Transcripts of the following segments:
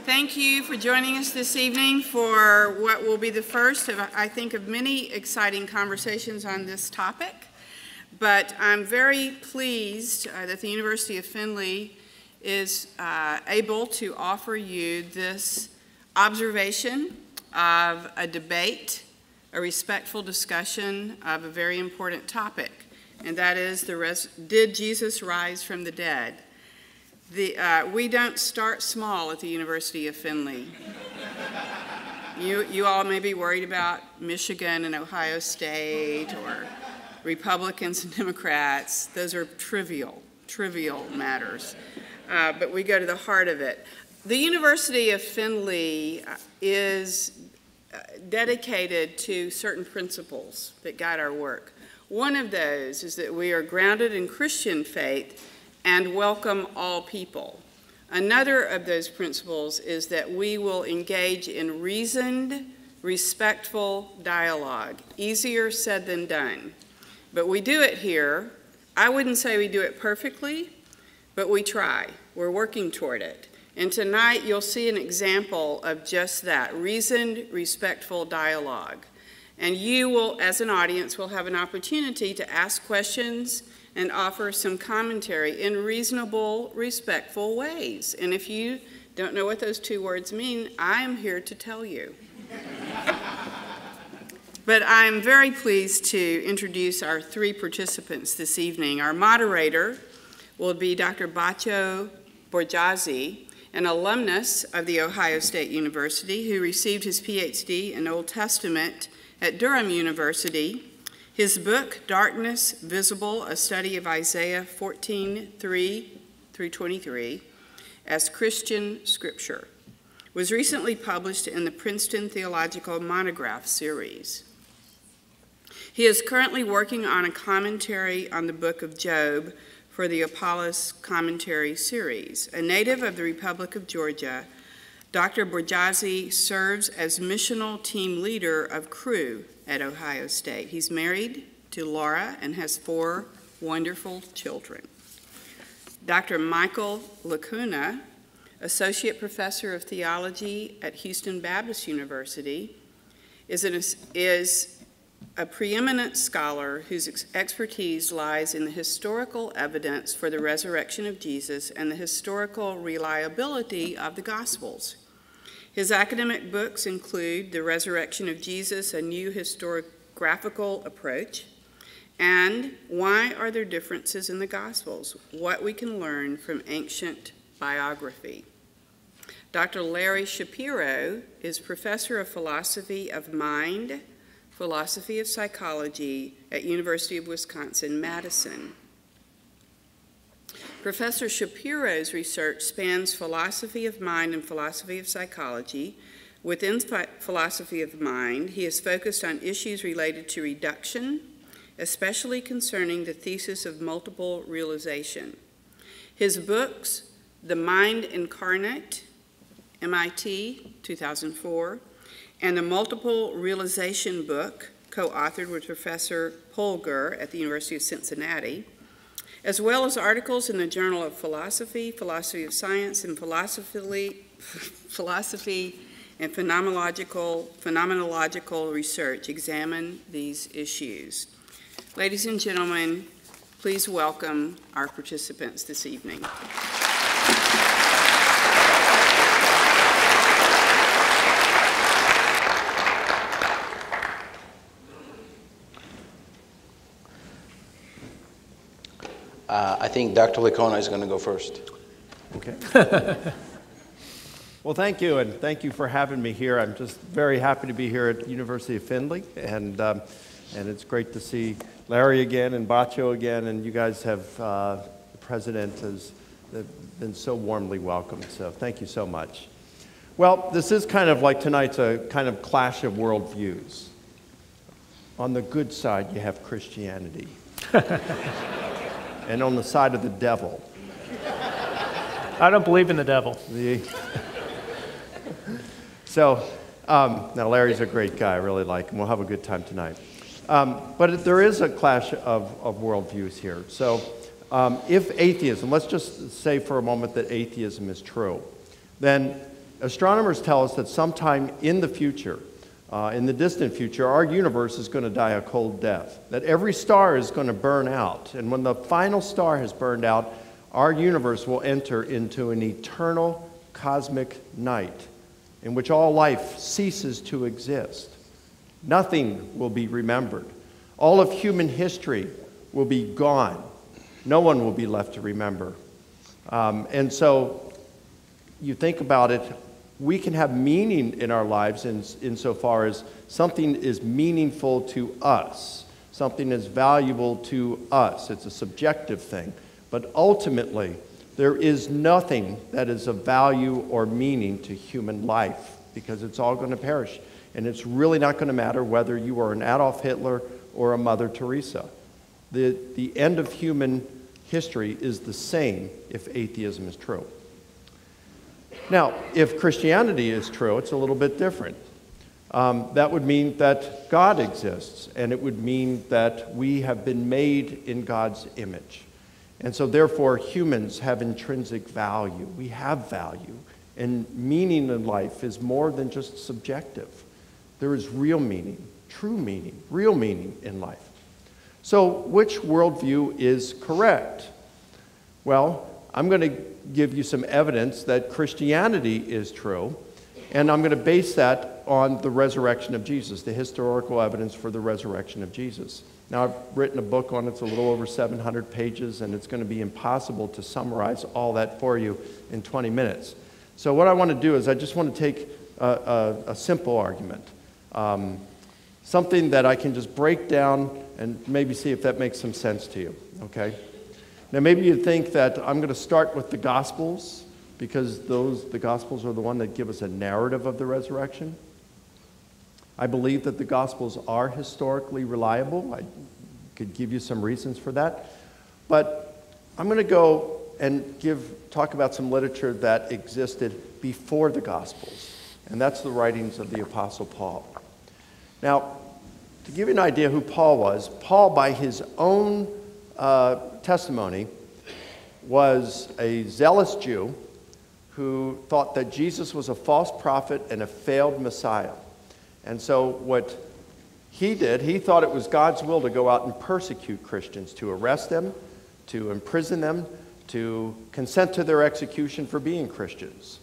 Thank you for joining us this evening for what will be the first of, I think, of many exciting conversations on this topic. But I'm very pleased that the University of Findlay is able to offer you this observation of a debate, a respectful discussion of a very important topic, and that is, did Jesus rise from the dead? We don't start small at the University of Findlay. You all may be worried about Michigan and Ohio State or Republicans and Democrats. Those are trivial matters. But we go to the heart of it. The University of Findlay is dedicated to certain principles that guide our work. One of those is that we are grounded in Christian faith and welcome all people. Another of those principles is that we will engage in reasoned, respectful dialogue. Easier said than done. But we do it here. I wouldn't say we do it perfectly, but we try. We're working toward it. And tonight you'll see an example of just that, reasoned, respectful dialogue. And you will, as an audience, will have an opportunity to ask questions and offer some commentary in reasonable, respectful ways. And if you don't know what those two words mean, I am here to tell you. But I'm very pleased to introduce our three participants this evening. Our moderator will be Dr. Baccio Borgasi, an alumnus of The Ohio State University who received his PhD in Old Testament at Durham University. His book, Darkness Visible, a study of Isaiah 14:3 through 23 as Christian Scripture, was recently published in the Princeton Theological Monograph series. He is currently working on a commentary on the book of Job for the Apollos Commentary series. A native of the Republic of Georgia, Dr. Borgasi serves as missional team leader of Cru at Ohio State. He's married to Laura and has 4 wonderful children. Dr. Michael Licona, Associate Professor of Theology at Houston Baptist University, is a preeminent scholar whose expertise lies in the historical evidence for the resurrection of Jesus and the historical reliability of the Gospels. His academic books include The Resurrection of Jesus, a New Historiographical Approach, and Why Are There Differences in the Gospels? What We Can Learn from Ancient Biography. Dr. Larry Shapiro is Professor of Philosophy of Mind, Philosophy of Psychology at University of Wisconsin-Madison. Professor Shapiro's research spans philosophy of mind and philosophy of psychology. Within philosophy of mind, he is focused on issues related to reduction, especially concerning the thesis of multiple realization. His books, The Mind Incarnate, MIT, 2004, and the Multiple Realization book, co-authored with Professor Polgar at the University of Cincinnati, as well as articles in the Journal of Philosophy, Philosophy of Science, and Philosophy and Phenomenological Research examine these issues. Ladies and gentlemen, please welcome our participants this evening. I think Dr. Licona is going to go first. Okay. Well, thank you, and thank you for having me here. I'm just very happy to be here at the University of Findlay, and it's great to see Larry again and Baccio again, and you guys have, the president has been so warmly welcomed, so thank you so much. Well, this is kind of like tonight's a kind of clash of worldviews. On the good side, you have Christianity. And on the side of the devil. I don't believe in the devil. So, now Larry's a great guy. I really like him. We'll have a good time tonight. But there is a clash of worldviews here. So, if atheism, let's just say for a moment that atheism is true, then Astronomers tell us that sometime in the future, in the distant future, our universe is going to die a cold death, that every star is going to burn out. And when the final star has burned out, our universe will enter into an eternal cosmic night in which all life ceases to exist. Nothing will be remembered. All of human history will be gone. No one will be left to remember. And so you think about it, we can have meaning in our lives insofar as something is meaningful to us. Something is valuable to us. It's a subjective thing. But ultimately, there is nothing that is of value or meaning to human life because it's all going to perish. And it's really not going to matter whether you are an Adolf Hitler or a Mother Teresa. The end of human history is the same if atheism is true. Now, if Christianity is true, it's a little bit different. That would mean that God exists, and it would mean that we have been made in God's image. And so therefore, humans have intrinsic value. We have value. And meaning in life is more than just subjective. There is real meaning, true meaning, real meaning in life. So which worldview is correct? Well, I'm going to give you some evidence that Christianity is true, and I'm going to base that on the resurrection of Jesus, the historical evidence for the resurrection of Jesus. Now, I've written a book on it. It's a little over 700 pages, and it's going to be impossible to summarize all that for you in 20 minutes. So what I want to do is I just want to take a simple argument, something that I can just break down and maybe see if that makes some sense to you, okay? Now, maybe you think that I'm going to start with the Gospels because the Gospels are the one that give us a narrative of the resurrection. I believe that the Gospels are historically reliable. I could give you some reasons for that. But I'm going to go and talk about some literature that existed before the Gospels, and that's the writings of the Apostle Paul. Now, to give you an idea who Paul was, Paul, by his own testimony, was a zealous Jew who thought that Jesus was a false prophet and a failed Messiah. And so what he did, he thought it was God's will to go out and persecute Christians, to arrest them, to imprison them, to consent to their execution for being Christians.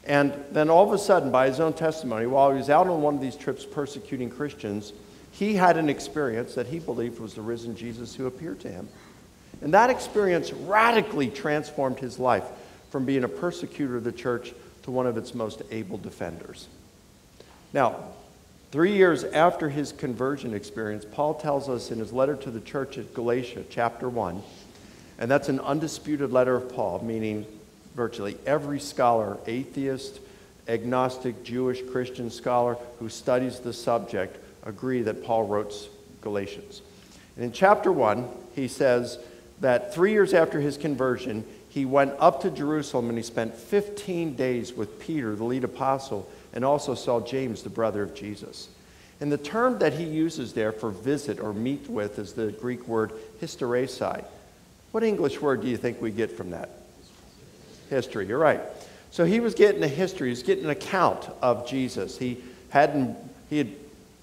And then all of a sudden, by his own testimony, while he was out on one of these trips persecuting Christians, he had an experience that he believed was the risen Jesus who appeared to him. And that experience radically transformed his life from being a persecutor of the church to one of its most able defenders. Now, 3 years after his conversion experience, Paul tells us in his letter to the church at Galatia, chapter 1, and that's an undisputed letter of Paul, meaning virtually every scholar, atheist, agnostic, Jewish, Christian scholar who studies the subject agree that Paul wrote Galatians. And in chapter 1, he says that 3 years after his conversion, he went up to Jerusalem and he spent 15 days with Peter, the lead apostle, and also saw James, the brother of Jesus. And the term that he uses there for visit or meet with is the Greek word hysteresis. What English word do you think we get from that? History, you're right. So he was getting a history, he was getting an account of Jesus. He had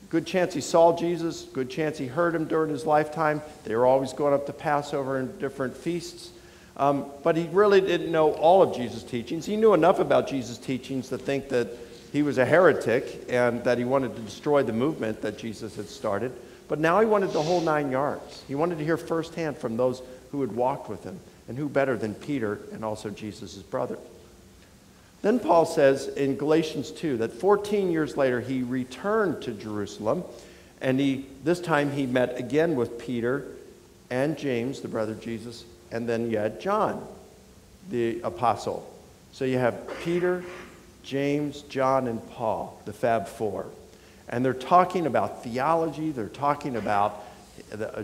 good chance he saw Jesus, good chance he heard him during his lifetime. They were always going up to Passover and different feasts. But he really didn't know all of Jesus' teachings. He knew enough about Jesus' teachings to think that he was a heretic and that he wanted to destroy the movement that Jesus had started. But now he wanted the whole 9 yards. He wanted to hear firsthand from those who had walked with him. And who better than Peter and also Jesus' brother? Then Paul says in Galatians 2 that 14 years later he returned to Jerusalem, and this time he met again with Peter and James, the brother of Jesus, and then you had John, the apostle. So you have Peter, James, John, and Paul, the Fab Four. And they're talking about theology, they're talking about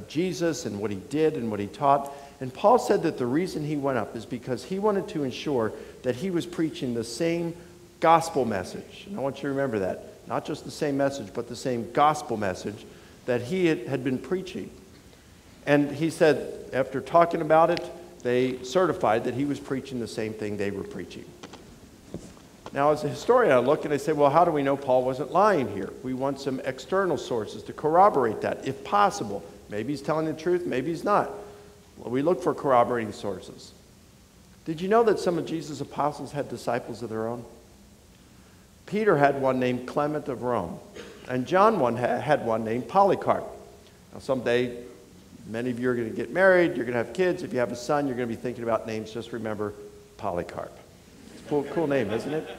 Jesus and what he did and what he taught. And Paul said that the reason he went up is because he wanted to ensure that he was preaching the same gospel message. And I want you to remember that. Not just the same message, but the same gospel message that he had been preaching. And he said, after talking about it, they certified that he was preaching the same thing they were preaching. Now, as a historian, I look and I say, well, how do we know Paul wasn't lying here? We want some external sources to corroborate that, if possible. Maybe he's telling the truth, maybe he's not. Well, we look for corroborating sources. Did you know that some of Jesus' apostles had disciples of their own? Peter had one named Clement of Rome, and John had one named Polycarp. Now, someday, many of you are going to get married, you're going to have kids. If you have a son, you're going to be thinking about names. Just remember Polycarp. It's a cool name, isn't it?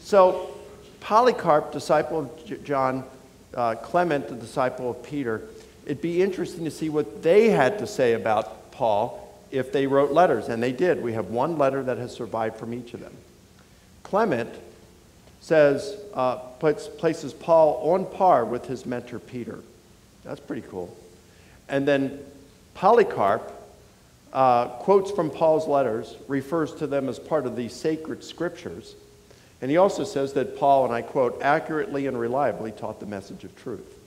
So, Polycarp, disciple of John, Clement, the disciple of Peter, it'd be interesting to see what they had to say about Paul if they wrote letters, and they did. We have one letter that has survived from each of them. Clement says, places Paul on par with his mentor Peter. That's pretty cool. And then Polycarp quotes from Paul's letters, refers to them as part of the sacred scriptures, and he also says that Paul, and I quote, accurately and reliably taught the message of truth.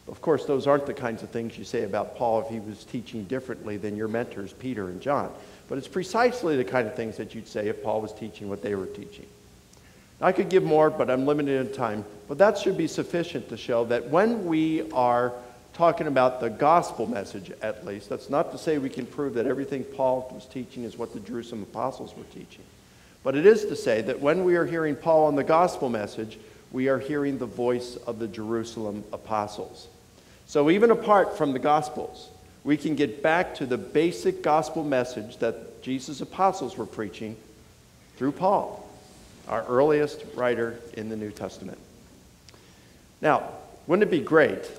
Of course, those aren't the kinds of things you say about Paul if he was teaching differently than your mentors, Peter and John. But it's precisely the kind of things that you'd say if Paul was teaching what they were teaching. I could give more, but I'm limited in time. But that should be sufficient to show that when we are talking about the gospel message, at least, that's not to say we can prove that everything Paul was teaching is what the Jerusalem apostles were teaching. But it is to say that when we are hearing Paul on the gospel message, we are hearing the voice of the Jerusalem apostles. So even apart from the Gospels, we can get back to the basic gospel message that Jesus' apostles were preaching through Paul, our earliest writer in the New Testament. Now, wouldn't it be great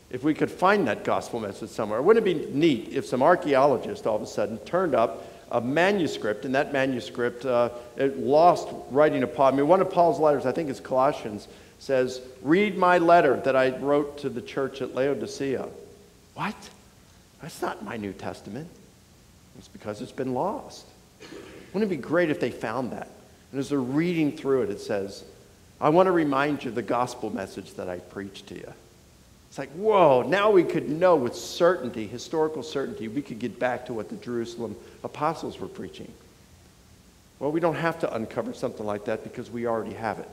if we could find that gospel message somewhere? Wouldn't it be neat if some archaeologist all of a sudden turned up a manuscript, and that manuscript, it lost writing of Paul. I mean, one of Paul's letters, I think it's Colossians, says, read my letter that I wrote to the church at Laodicea. What? That's not my New Testament. It's because it's been lost. Wouldn't it be great if they found that? And as they're reading through it, it says, I want to remind you of the gospel message that I preached to you. It's like, whoa, now we could know with certainty, historical certainty, we could get back to what the Jerusalem apostles were preaching. Well, we don't have to uncover something like that because we already have it.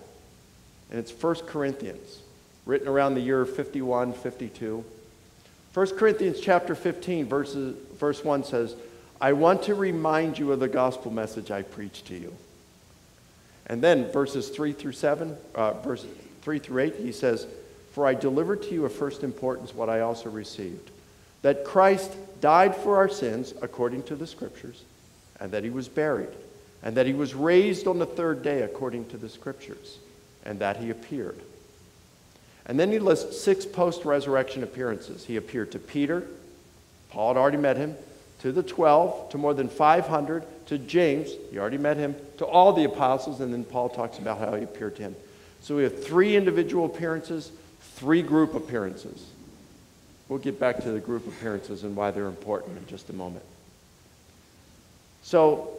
And it's 1 Corinthians, written around the year 51, 52. 1 Corinthians chapter 15, verse 1 says, I want to remind you of the gospel message I preached to you. And then verses 3 through 8, he says, for I delivered to you of first importance what I also received, that Christ died for our sins according to the Scriptures, and that he was buried, and that he was raised on the third day according to the Scriptures, and that he appeared. And then he lists 6 post-resurrection appearances. He appeared to Peter. Paul had already met him. To the 12, to more than 500, to James, he already met him, to all the apostles, and then Paul talks about how he appeared to him. So we have 3 individual appearances, 3 group appearances. We'll get back to the group appearances and why they're important in just a moment. So,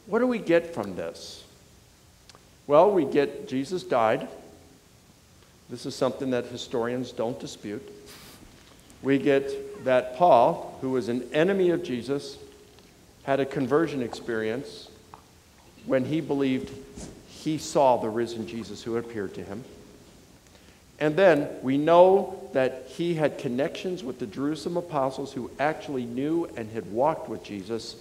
what do we get from this? Well, we get Jesus died. This is something that historians don't dispute. We get that Paul, who was an enemy of Jesus, had a conversion experience when he believed he saw the risen Jesus who appeared to him. And then we know that he had connections with the Jerusalem apostles who actually knew and had walked with Jesus.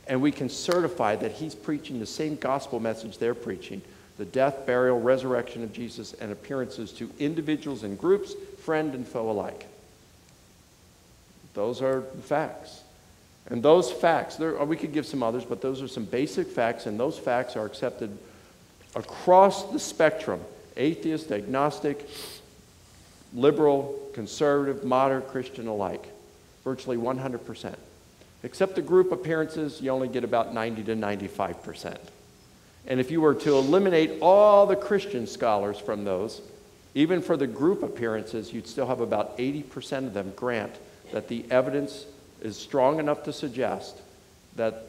And we can certify that he's preaching the same gospel message they're preaching, the death, burial, resurrection of Jesus, and appearances to individuals and groups, friend and foe alike. Those are facts. And those facts, we could give some others, but those are some basic facts, and those facts are accepted across the spectrum, atheist, agnostic, liberal, conservative, modern, Christian alike, virtually 100%. Except the group appearances, you only get about 90 to 95%. And if you were to eliminate all the Christian scholars from those, even for the group appearances, you'd still have about 80% of them grant that the evidence is strong enough to suggest that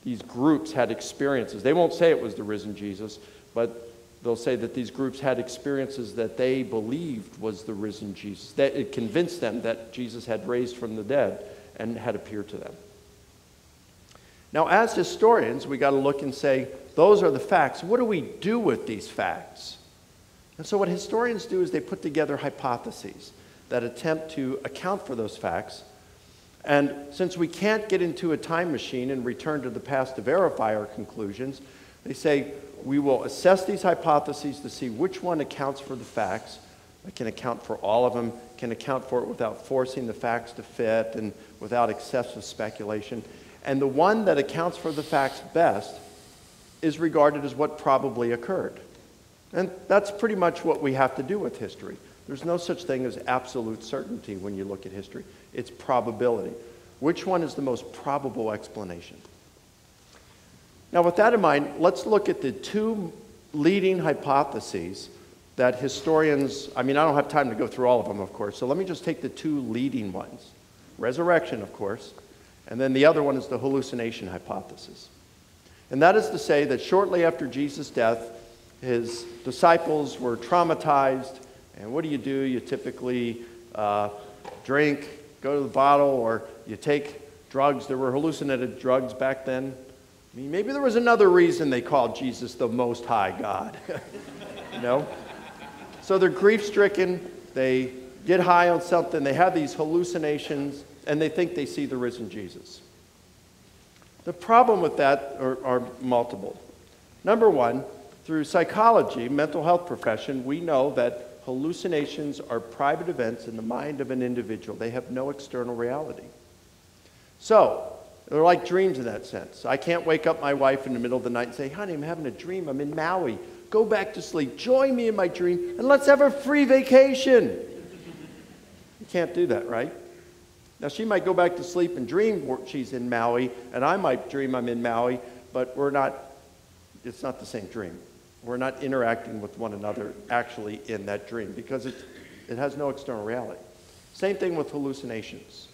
these groups had experiences. They won't say it was the risen Jesus, but they'll say that these groups had experiences that they believed was the risen Jesus, that it convinced them that Jesus had raised from the dead and had appeared to them. Now, as historians, we got to look and say, those are the facts. What do we do with these facts? And so what historians do is they put together hypotheses that attempt to account for those facts. And since we can't get into a time machine and return to the past to verify our conclusions, they say we will assess these hypotheses to see which one accounts for the facts. It can account for all of them, can account for it without forcing the facts to fit and without excessive speculation. And the one that accounts for the facts best is regarded as what probably occurred. And that's pretty much what we have to do with history. There's no such thing as absolute certainty when you look at history. It's probability. Which one is the most probable explanation? Now, with that in mind, let's look at the two leading hypotheses that historians, I don't have time to go through all of them, of course, so let me just take the two leading ones. Resurrection, of course, and then the other one is the hallucination hypothesis. And that is to say that shortly after Jesus' death, his disciples were traumatized, and what do? You typically drink, go to the bottle, or you take drugs. There were hallucinated drugs back then. Maybe there was another reason they called Jesus the Most High God. You know? So they're grief-stricken, they get high on something, they have these hallucinations, and they think they see the risen Jesus. The problem with that are multiple. Number one, through psychology, mental health profession, we know that hallucinations are private events in the mind of an individual. They have no external reality. So, they're like dreams in that sense. I can't wake up my wife in the middle of the night and say, honey, I'm having a dream, I'm in Maui. Go back to sleep, join me in my dream, and let's have a free vacation. You can't do that, right? Now, she might go back to sleep and dream she's in Maui, and I might dream I'm in Maui, but it's not the same dream. We're not interacting with one another actually in that dream because it has no external reality. Same thing with hallucinations.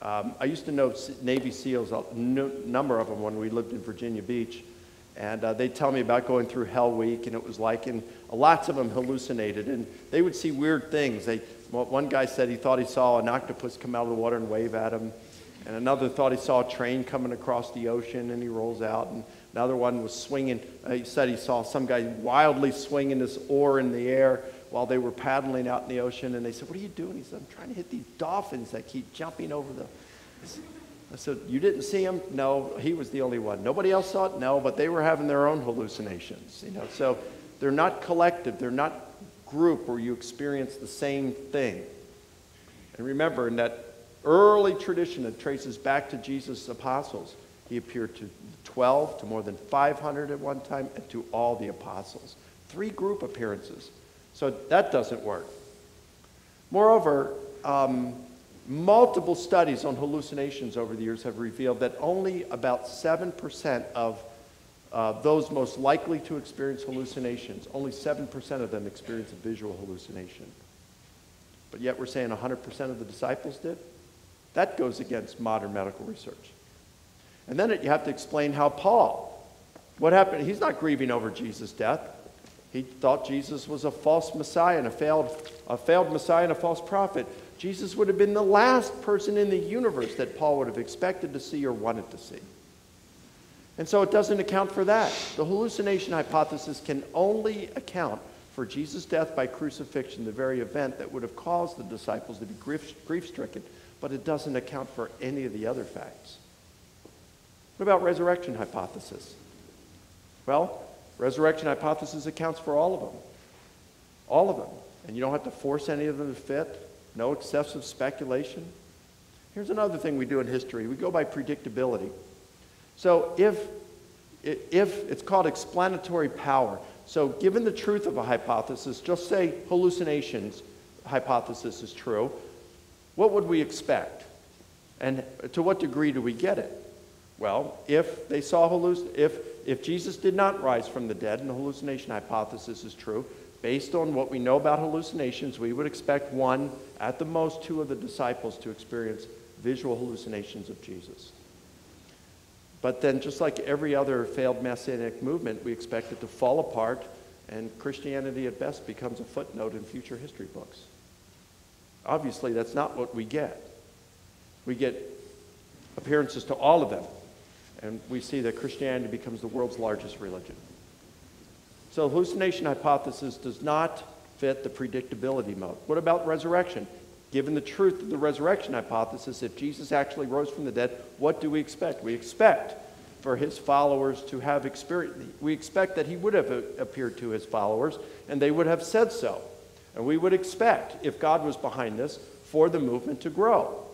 I used to know Navy SEALs, a number of them when we lived in Virginia Beach, and they'd tell me about going through Hell Week, and it was like, and lots of them hallucinated, and they would see weird things. One guy said he thought he saw an octopus come out of the water and wave at him, and another thought he saw a train coming across the ocean, and he rolls out, and another one was swinging. He said he saw some guy wildly swinging this oar in the air while they were paddling out in the ocean, and they said, what are you doing? He said, I'm trying to hit these dolphins that keep jumping over the... I said, you didn't see him? No, he was the only one. Nobody else saw it? No, but they were having their own hallucinations. So they're not collective. They're not group where you experience the same thing. And remember, in that early tradition that traces back to Jesus' apostles, he appeared to 12, to more than 500 at one time, and to all the apostles. 3 group appearances. So that doesn't work. Moreover, multiple studies on hallucinations over the years have revealed that only about 7% of those most likely to experience hallucinations, only 7% of them experience a visual hallucination. But yet we're saying 100% of the disciples did? That goes against modern medical research. And then you have to explain how Paul, what happened? He's not grieving over Jesus' death. He thought Jesus was a false Messiah and a failed Messiah and a false prophet. Jesus would have been the last person in the universe that Paul would have expected to see or wanted to see. And so it doesn't account for that. The hallucination hypothesis can only account for Jesus' death by crucifixion, the very event that would have caused the disciples to be grief-stricken, but it doesn't account for any of the other facts. What about resurrection hypothesis? Well, resurrection hypothesis accounts for all of them. All of them. And you don't have to force any of them to fit. No excessive speculation. Here's another thing we do in history. We go by predictability. So if it's called explanatory power. So given the truth of a hypothesis, just say hallucinations hypothesis is true, what would we expect? And to what degree do we get it? Well, if they saw if Jesus did not rise from the dead and the hallucination hypothesis is true, based on what we know about hallucinations, we would expect one, at the most 2 of the disciples to experience visual hallucinations of Jesus. But then, just like every other failed messianic movement, we expect it to fall apart, and Christianity at best becomes a footnote in future history books. Obviously, that's not what we get. We get appearances to all of them. And we see that Christianity becomes the world's largest religion. So hallucination hypothesis does not fit the predictability mode. What about resurrection? Given the truth of the resurrection hypothesis, if Jesus actually rose from the dead, what do we expect? We expect for his followers to have experience. We expect that he would have appeared to his followers, and they would have said so. And we would expect, if God was behind this, for the movement to grow.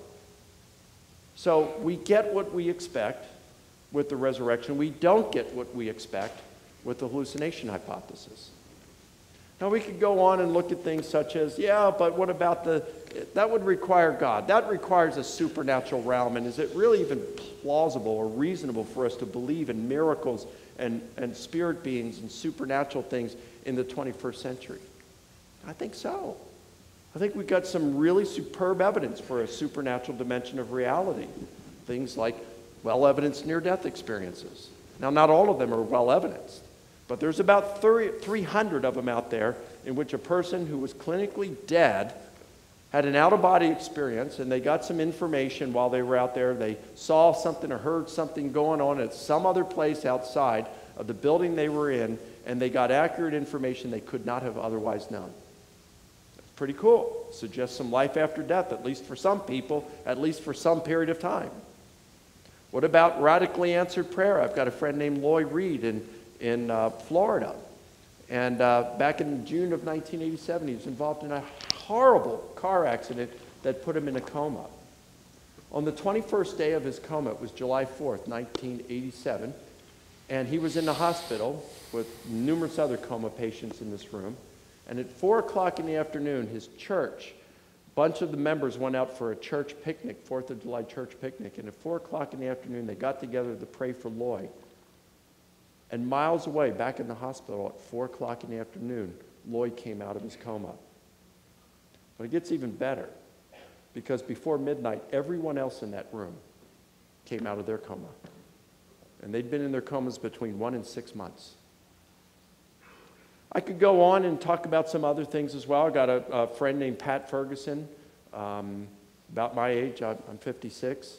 So we get what we expect with the resurrection. We don't get what we expect with the hallucination hypothesis. Now we could go on and look at things such as, yeah, but what about that would require God. That requires a supernatural realm, and is it really even plausible or reasonable for us to believe in miracles and spirit beings and supernatural things in the 21st century? I think so. I think we've got some really superb evidence for a supernatural dimension of reality. Things like well-evidenced near-death experiences. Now, not all of them are well-evidenced, but there's about 300 of them out there in which a person who was clinically dead had an out-of-body experience, and they got some information while they were out there. They saw something or heard something going on at some other place outside of the building they were in, and they got accurate information they could not have otherwise known. That's pretty cool. Suggests some life after death, at least for some people, at least for some period of time. What about radically answered prayer? I've got a friend named Lloyd Reed in Florida. And back in June of 1987, he was involved in a horrible car accident that put him in a coma. On the 21st day of his coma, it was July 4th, 1987, and he was in the hospital with numerous other coma patients in this room. And at 4 o'clock in the afternoon, his church, a bunch of the members went out for a church picnic, 4th of July church picnic, and at 4 o'clock in the afternoon, they got together to pray for Lloyd. And miles away, back in the hospital at 4 o'clock in the afternoon, Lloyd came out of his coma. But it gets even better, because before midnight, everyone else in that room came out of their coma. And they'd been in their comas between 1 and 6 months. I could go on and talk about some other things as well. I got a friend named Pat Ferguson, about my age. I'm 56.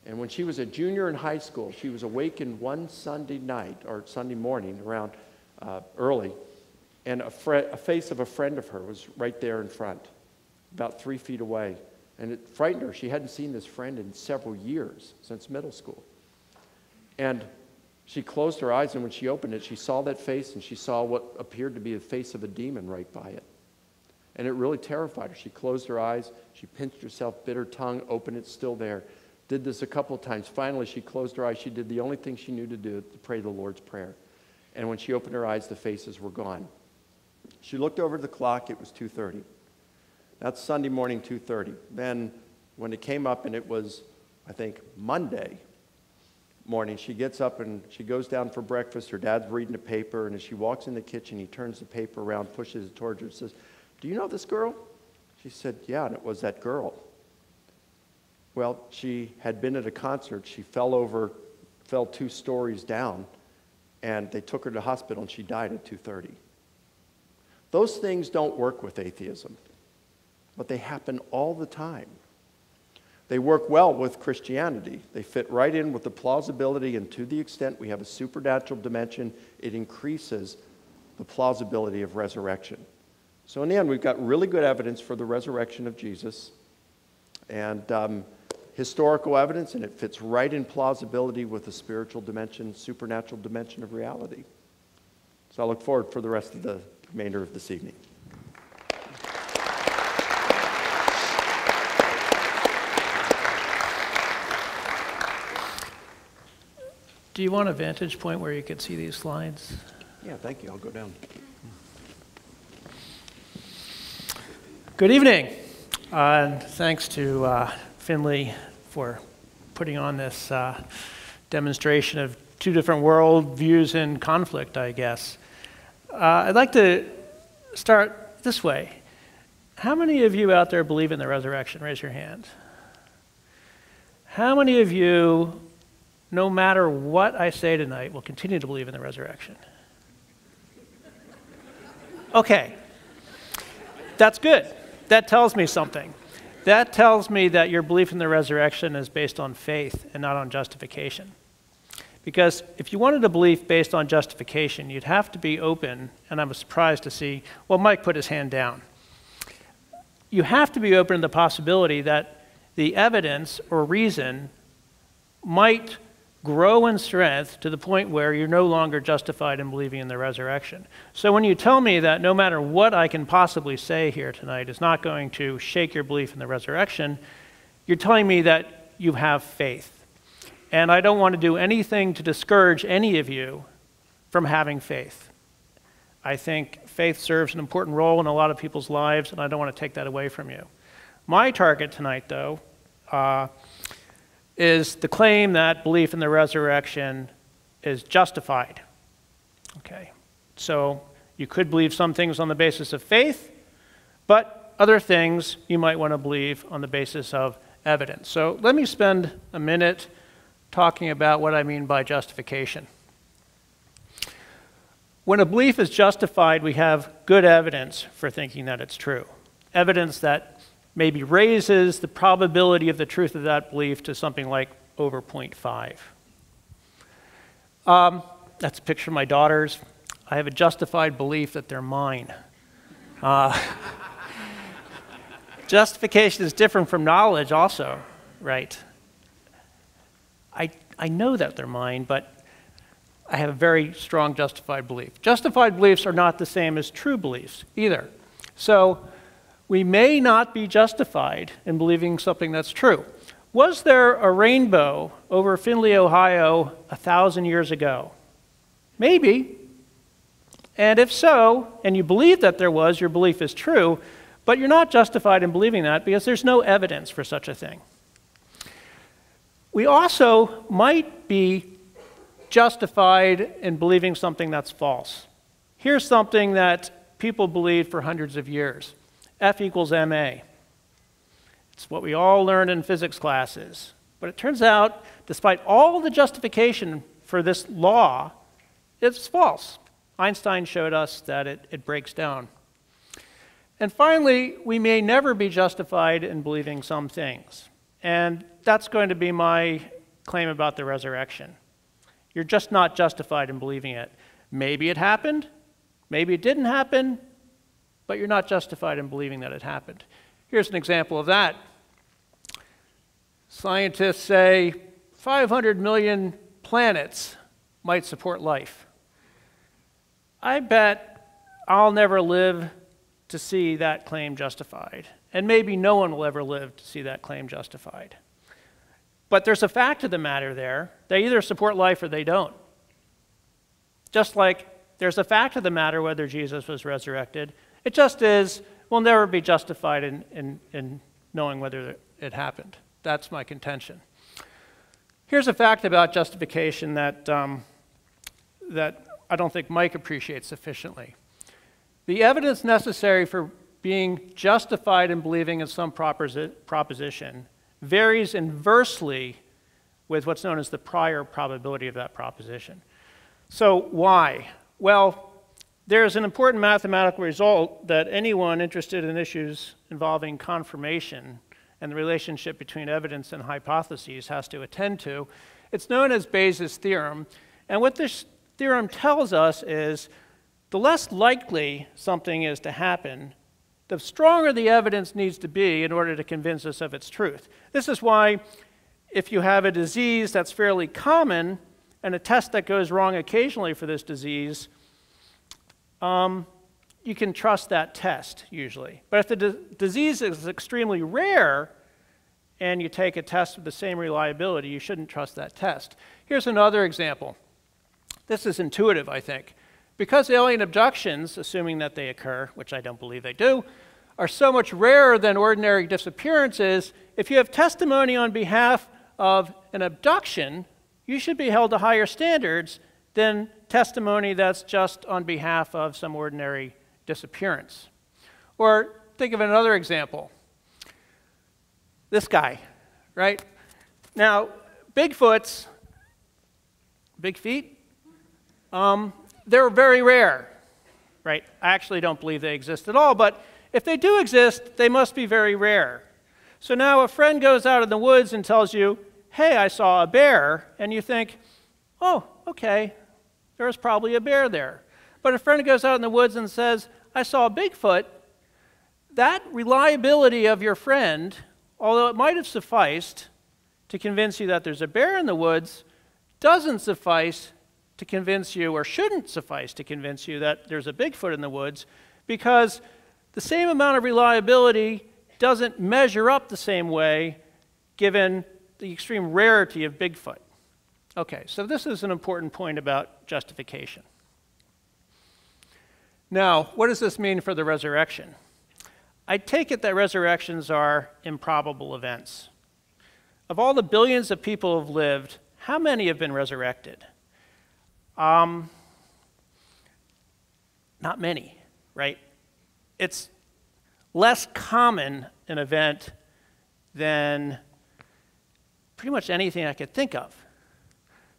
And when she was a junior in high school, she was awakened one Sunday night, or Sunday morning, around early, and a face of a friend of her was right there in front, about 3 feet away. And it frightened her. She hadn't seen this friend in several years, since middle school. And she closed her eyes, and when she opened it, she saw that face, and she saw what appeared to be the face of a demon right by it. And it really terrified her. She closed her eyes, she pinched herself, bit her tongue, opened it, still there. Did this a couple of times. Finally, she closed her eyes. She did the only thing she knew to do, to pray the Lord's Prayer. And when she opened her eyes, the faces were gone. She looked over at the clock. It was 2:30. That's Sunday morning, 2:30. Then when it came up, and it was, I think, Monday morning, she gets up and she goes down for breakfast. Her dad's reading the paper, and as she walks in the kitchen, he turns the paper around, pushes it towards her, and says, "Do you know this girl?" She said, "Yeah," and it was that girl. Well, she had been at a concert. She fell 2 stories down, and they took her to the hospital, and she died at 2:30. Those things don't work with atheism, but they happen all the time. They work well with Christianity. They fit right in with the plausibility, and to the extent we have a supernatural dimension, it increases the plausibility of resurrection. So in the end, we've got really good evidence for the resurrection of Jesus, and historical evidence, and it fits right in plausibility with the spiritual dimension, supernatural dimension of reality. So I look forward for the rest of the remainder of this evening. Do you want a vantage point where you could see these slides? Yeah, thank you. I'll go down. Good evening. And thanks to Findlay for putting on this demonstration of 2 different world views in conflict, I guess. I'd like to start this way. How many of you out there believe in the resurrection? Raise your hand. How many of you, no matter what I say tonight, will continue to believe in the resurrection? Okay. That's good. That tells me something. That tells me that your belief in the resurrection is based on faith and not on justification. Because if you wanted a belief based on justification, you'd have to be open, and I was surprised to see, well, Mike put his hand down. You have to be open to the possibility that the evidence or reason might grow in strength to the point where you're no longer justified in believing in the resurrection. So when you tell me that no matter what I can possibly say here tonight is not going to shake your belief in the resurrection, you're telling me that you have faith. And I don't want to do anything to discourage any of you from having faith. I think faith serves an important role in a lot of people's lives, and I don't want to take that away from you. My target tonight, though, is the claim that belief in the resurrection is justified. Okay, so you could believe some things on the basis of faith, but other things you might want to believe on the basis of evidence. So let me spend a minute talking about what I mean by justification. When a belief is justified, we have good evidence for thinking that it's true. Evidence that maybe raises the probability of the truth of that belief to something like over 0.5. That's a picture of my daughters. I have a justified belief that they're mine. Justification is different from knowledge also, right? I know that they're mine, but I have a very strong justified belief. Justified beliefs are not the same as true beliefs either. So we may not be justified in believing something that's true. Was there a rainbow over Findlay, Ohio 1,000 years ago? Maybe. And if so, and you believe that there was, your belief is true, but you're not justified in believing that because there's no evidence for such a thing. We also might be justified in believing something that's false. Here's something that people believed for hundreds of years. F equals ma. It's what we all learned in physics classes. But it turns out, despite all the justification for this law, it's false. Einstein showed us that it breaks down. And finally, we may never be justified in believing some things. And that's going to be my claim about the resurrection. You're just not justified in believing it. Maybe it happened, maybe it didn't happen, but you're not justified in believing that it happened. Here's an example of that. Scientists say 500 million planets might support life. I bet I'll never live to see that claim justified. And maybe no one will ever live to see that claim justified. But there's a fact of the matter there. They either support life or they don't. Just like there's a fact of the matter whether Jesus was resurrected. It just is, we'll never be justified in knowing whether it happened. That's my contention. Here's a fact about justification that I don't think Mike appreciates sufficiently. The evidence necessary for being justified in believing in some proposition varies inversely with what's known as the prior probability of that proposition. So why? Well, there's an important mathematical result that anyone interested in issues involving confirmation and the relationship between evidence and hypotheses has to attend to. It's known as Bayes' theorem, and what this theorem tells us is the less likely something is to happen, the stronger the evidence needs to be in order to convince us of its truth. This is why if you have a disease that's fairly common and a test that goes wrong occasionally for this disease, you can trust that test usually. But if the disease is extremely rare and you take a test with the same reliability, you shouldn't trust that test. Here's another example. This is intuitive, I think. Because alien abductions, assuming that they occur, which I don't believe they do, are so much rarer than ordinary disappearances, if you have testimony on behalf of an abduction, you should be held to higher standards than testimony that's just on behalf of some ordinary disappearance. Or think of another example. This guy, right? Now, Bigfoots, big feet, they're very rare, right? I actually don't believe they exist at all, but if they do exist, they must be very rare. So now a friend goes out in the woods and tells you, hey, I saw a bear, and you think, oh, okay, there's probably a bear there. But a friend goes out in the woods and says, I saw a Bigfoot. That reliability of your friend, although it might have sufficed to convince you that there's a bear in the woods, doesn't suffice to convince you, or shouldn't suffice to convince you, that there's a Bigfoot in the woods, because the same amount of reliability doesn't measure up the same way given the extreme rarity of Bigfoot. Okay, so this is an important point about justification. Now, what does this mean for the resurrection? I take it that resurrections are improbable events. Of all the billions of people who have lived, how many have been resurrected? Not many, right? It's less common an event than pretty much anything I could think of.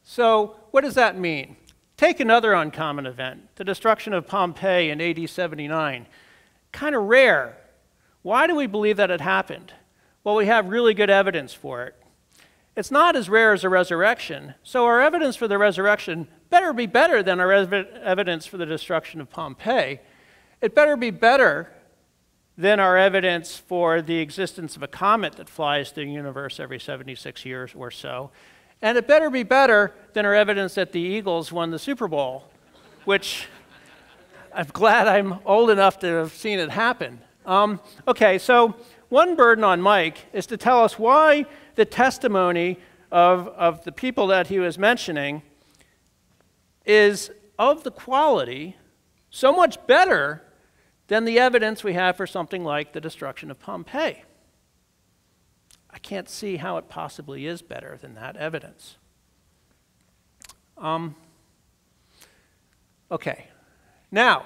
So what does that mean? Take another uncommon event, the destruction of Pompeii in AD 79. Kind of rare. Why do we believe that it happened? Well, we have really good evidence for it. It's not as rare as a resurrection, so our evidence for the resurrection better be better than our evidence for the destruction of Pompeii. It better be better than our evidence for the existence of a comet that flies through the universe every 76 years or so. And it better be better than our evidence that the Eagles won the Super Bowl, which I'm glad I'm old enough to have seen it happen. Okay, so one burden on Mike is to tell us why the testimony of the people that he was mentioning is of the quality so much better than the evidence we have for something like the destruction of Pompeii. I can't see how it possibly is better than that evidence. Okay, now,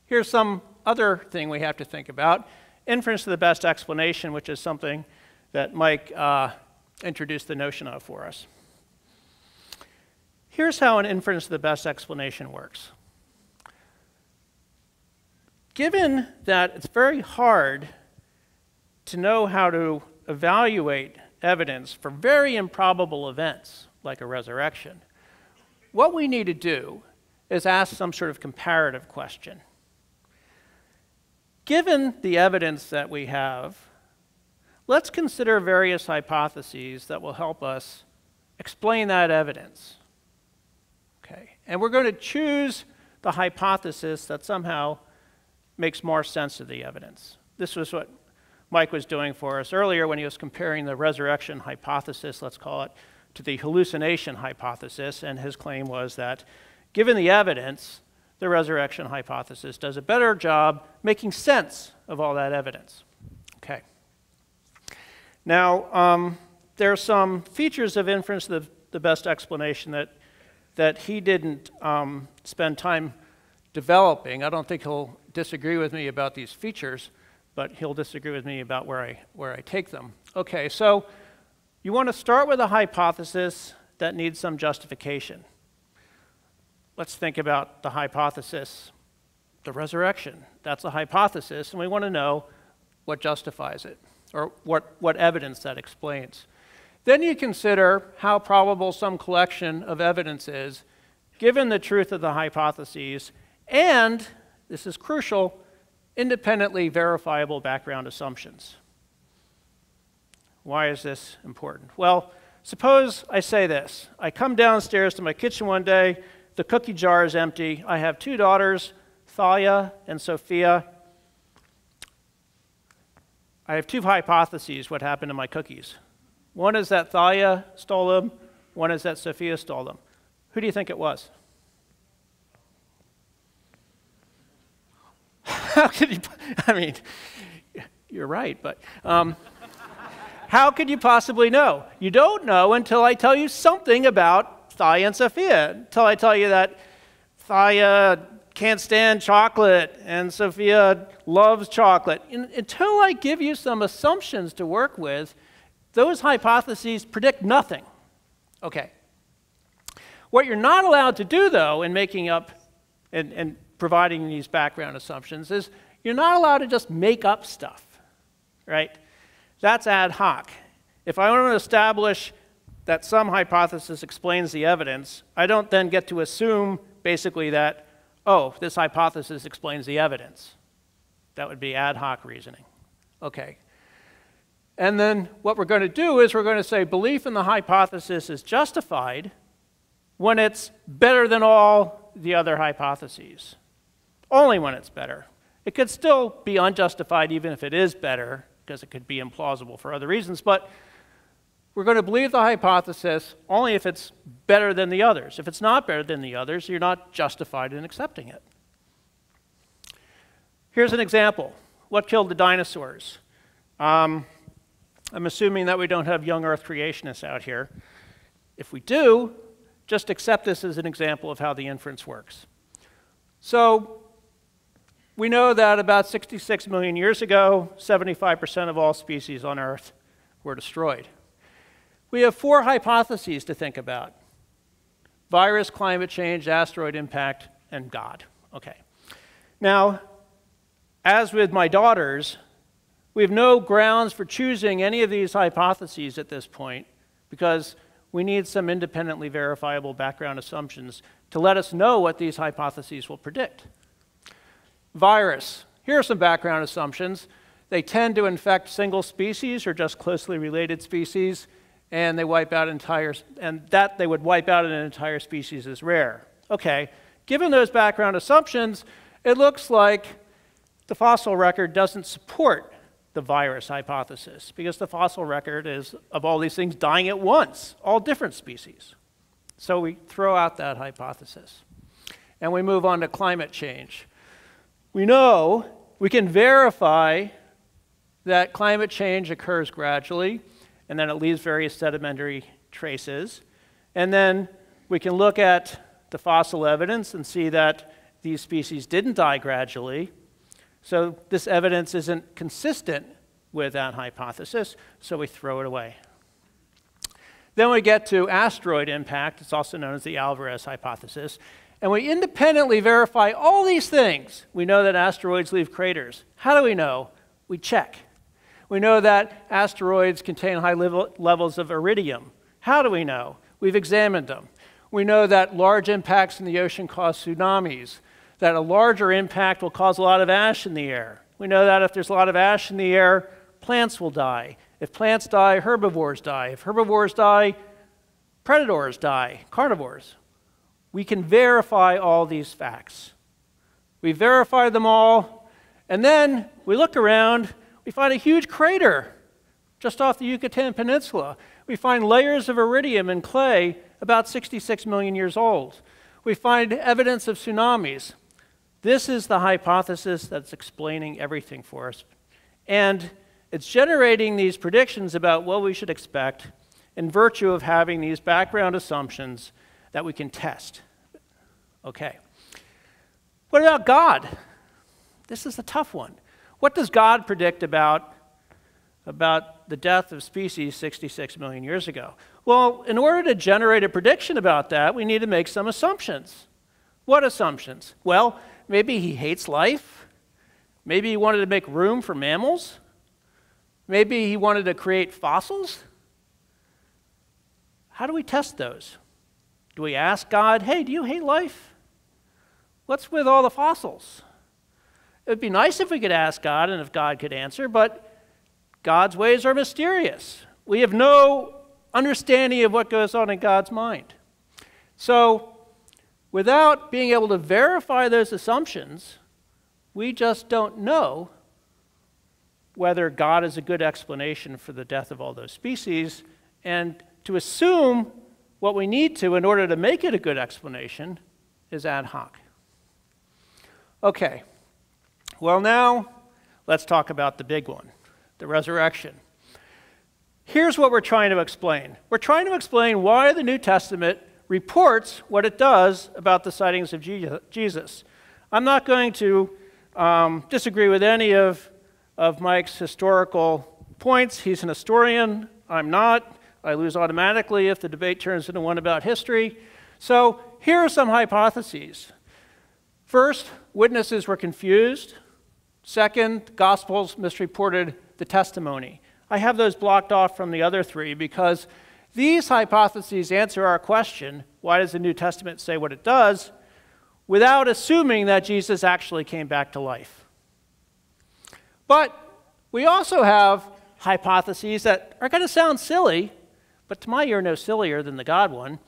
here's some other thing we have to think about. Inference to the best explanation, which is something that Mike introduced the notion of for us. Here's how an inference to the best explanation works. Given that it's very hard to know how to evaluate evidence for very improbable events, like a resurrection, what we need to do is ask some sort of comparative question. Given the evidence that we have, let's consider various hypotheses that will help us explain that evidence. Okay, and we're going to choose the hypothesis that somehow makes more sense of the evidence. This was what Mike was doing for us earlier when he was comparing the resurrection hypothesis, let's call it, to the hallucination hypothesis, and his claim was that given the evidence, the resurrection hypothesis does a better job making sense of all that evidence. Okay. Now, there are some features of inference to the best explanation that he didn't spend time developing. I don't think he'll disagree with me about these features, but he'll disagree with me about where I take them. Okay, so you want to start with a hypothesis that needs some justification. Let's think about the hypothesis, the resurrection. That's a hypothesis, and we want to know what justifies it, or what evidence that explains. Then you consider how probable some collection of evidence is, given the truth of the hypotheses, and, this is crucial, independently verifiable background assumptions. Why is this important? Well, suppose I say this. I come downstairs to my kitchen one day, the cookie jar is empty. I have two daughters, Thalia and Sophia. I have two hypotheses what happened to my cookies. One is that Thalia stole them, one is that Sophia stole them. Who do you think it was? How could you, I mean, you're right, but how could you possibly know? You don't know until I tell you something about Thalia and Sophia, until I tell you that Thalia can't stand chocolate and Sophia loves chocolate. Until I give you some assumptions to work with, those hypotheses predict nothing. Okay. What you're not allowed to do, though, in making up and providing these background assumptions is you're not allowed to just make up stuff, right? That's ad hoc. If I want to establish that some hypothesis explains the evidence, I don't then get to assume basically that, oh, this hypothesis explains the evidence. That would be ad hoc reasoning. Okay. And then what we're going to do is we're going to say belief in the hypothesis is justified when it's better than all the other hypotheses. Only when it's better. It could still be unjustified even if it is better, because it could be implausible for other reasons, but we're going to believe the hypothesis only if it's better than the others. If it's not better than the others, you're not justified in accepting it. Here's an example. What killed the dinosaurs? I'm assuming that we don't have young Earth creationists out here. If we do, just accept this as an example of how the inference works. So we know that about 66 million years ago, 75% of all species on Earth were destroyed. We have 4 hypotheses to think about: virus, climate change, asteroid impact, and God. Okay. Now, as with my daughters, we have no grounds for choosing any of these hypotheses at this point because we need some independently verifiable background assumptions to let us know what these hypotheses will predict. Virus. Here are some background assumptions. They tend to infect single species or just closely related species, and they wipe out that they would wipe out an entire species is rare. Okay, given those background assumptions, it looks like the fossil record doesn't support the virus hypothesis because the fossil record is of all these things dying at once, all different species. So we throw out that hypothesis. And we move on to climate change. We know we can verify that climate change occurs gradually, and then it leaves various sedimentary traces. And then we can look at the fossil evidence and see that these species didn't die gradually. So this evidence isn't consistent with that hypothesis, so we throw it away. Then we get to asteroid impact. It's also known as the Alvarez Hypothesis. And we independently verify all these things. We know that asteroids leave craters. How do we know? We check. We know that asteroids contain high levels of iridium. How do we know? We've examined them. We know that large impacts in the ocean cause tsunamis, that a larger impact will cause a lot of ash in the air. We know that if there's a lot of ash in the air, plants will die. If plants die, herbivores die. If herbivores die, predators die, carnivores. We can verify all these facts. We verify them all, and then we look around, we find a huge crater just off the Yucatan Peninsula. We find layers of iridium and clay about 66 million years old. We find evidence of tsunamis. This is the hypothesis that's explaining everything for us. And it's generating these predictions about what we should expect in virtue of having these background assumptions that we can test. Okay. What about God? This is a tough one. What does God predict about the death of species 66 million years ago? Well, in order to generate a prediction about that, we need to make some assumptions. What assumptions? Well, maybe he hates life. Maybe he wanted to make room for mammals. Maybe he wanted to create fossils. How do we test those? Do we ask God, hey, do you hate life? What's with all the fossils? It would be nice if we could ask God and if God could answer, but God's ways are mysterious. We have no understanding of what goes on in God's mind. So, without being able to verify those assumptions, we just don't know whether God is a good explanation for the death of all those species, and to assume what we need to in order to make it a good explanation is ad hoc. Okay, well now let's talk about the big one, the resurrection. Here's what we're trying to explain. We're trying to explain why the New Testament reports what it does about the sightings of Jesus. I'm not going to disagree with any of Mike's historical points. He's an historian. I'm not. I lose automatically if the debate turns into one about history. So here are some hypotheses. First, witnesses were confused. Second, Gospels misreported the testimony. I have those blocked off from the other three because These hypotheses answer our question, why does the New Testament say what it does, without assuming that Jesus actually came back to life. But we also have hypotheses that are going to sound silly, but to my ear no sillier than the God one,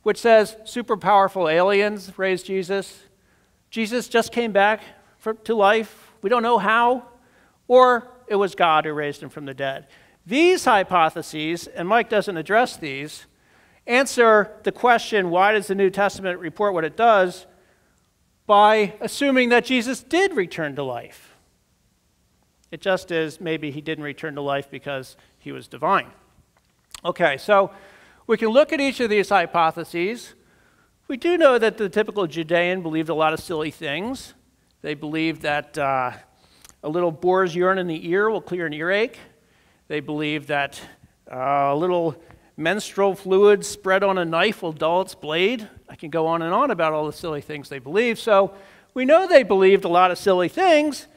which says super powerful aliens raised Jesus, Jesus just came back to life, we don't know how, or it was God who raised him from the dead. These hypotheses, and Mike doesn't address these, answer the question, why does the New Testament report what it does, by assuming that Jesus did return to life. It just is maybe he didn't return to life because he was divine. Okay, so we can look at each of these hypotheses. We do know that the typical Judean believed a lot of silly things. They believed that a little boar's urine in the ear will clear an earache. They believed that a little menstrual fluid spread on a knife will dull its blade. I can go on and on about all the silly things they believed. So we know they believed a lot of silly things.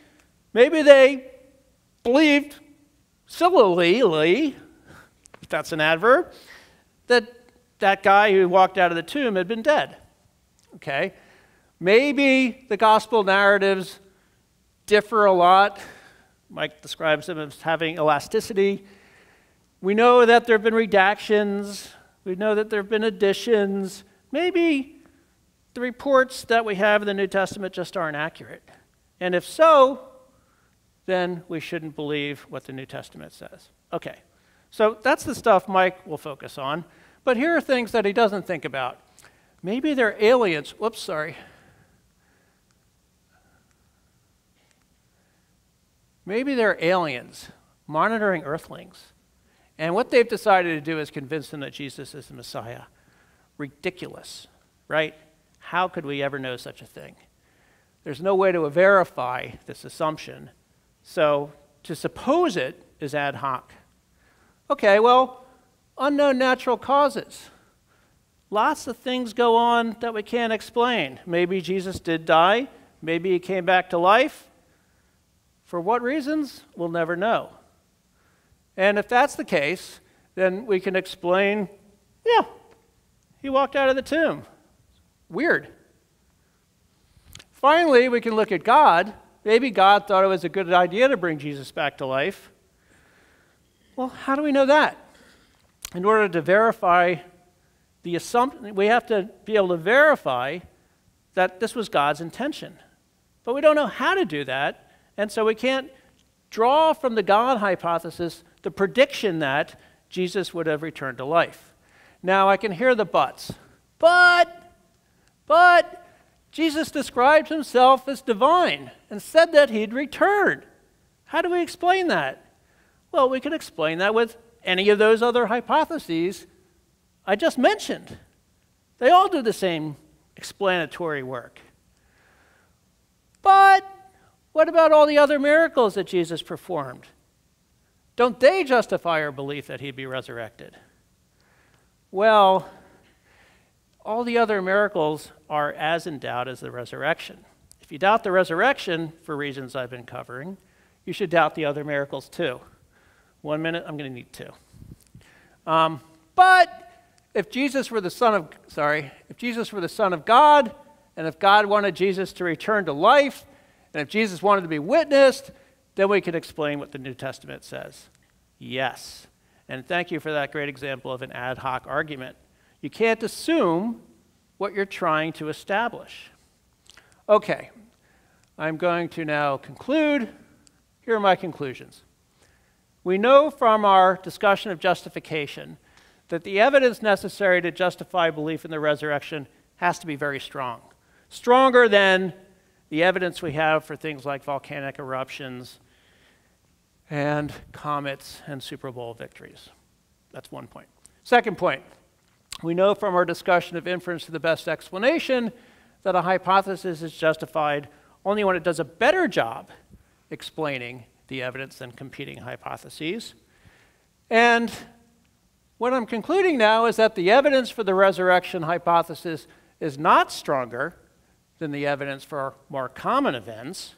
Maybe they believed sillily, if that's an adverb, that that guy who walked out of the tomb had been dead. Okay? Maybe the gospel narratives differ a lot. Mike describes them as having elasticity. We know that there have been redactions. We know that there have been additions. Maybe the reports that we have in the New Testament just aren't accurate. And if so, then we shouldn't believe what the New Testament says. Okay, so that's the stuff Mike will focus on. But here are things that he doesn't think about. Maybe they're aliens. Whoops, sorry. Maybe they're aliens monitoring earthlings. And what they've decided to do is convince them that Jesus is the Messiah. Ridiculous, right? How could we ever know such a thing? There's no way to verify this assumption. So to suppose it is ad hoc. Okay, well, unknown natural causes. Lots of things go on that we can't explain. Maybe Jesus did die. Maybe he came back to life. For what reasons? We'll never know. And if that's the case, then we can explain, yeah, he walked out of the tomb. Weird. Finally, we can look at God. Maybe God thought it was a good idea to bring Jesus back to life. Well, how do we know that? In order to verify the assumption, we have to be able to verify that this was God's intention. But we don't know how to do that, and so we can't draw from the God hypothesis the prediction that Jesus would have returned to life. Now, I can hear the buts. But Jesus described himself as divine and said that he'd return. How do we explain that? Well, we can explain that with any of those other hypotheses I just mentioned. They all do the same explanatory work. But what about all the other miracles that Jesus performed? Don't they justify our belief that he'd be resurrected? Well, all the other miracles are as in doubt as the resurrection. If you doubt the resurrection, for reasons I've been covering, you should doubt the other miracles too. 1 minute, I'm going to need 2. But if Jesus were the Son of God, and if God wanted Jesus to return to life, and if Jesus wanted to be witnessed, then we can explain what the New Testament says. Yes. And thank you for that great example of an ad hoc argument. You can't assume what you're trying to establish. Okay, I'm going to now conclude. Here are my conclusions. We know from our discussion of justification that the evidence necessary to justify belief in the resurrection has to be very strong. Stronger than the evidence we have for things like volcanic eruptions and comets and Super Bowl victories. That's one point. Second point, we know from our discussion of inference to the best explanation that a hypothesis is justified only when it does a better job explaining the evidence than competing hypotheses. And what I'm concluding now is that the evidence for the resurrection hypothesis is not stronger than the evidence for more common events,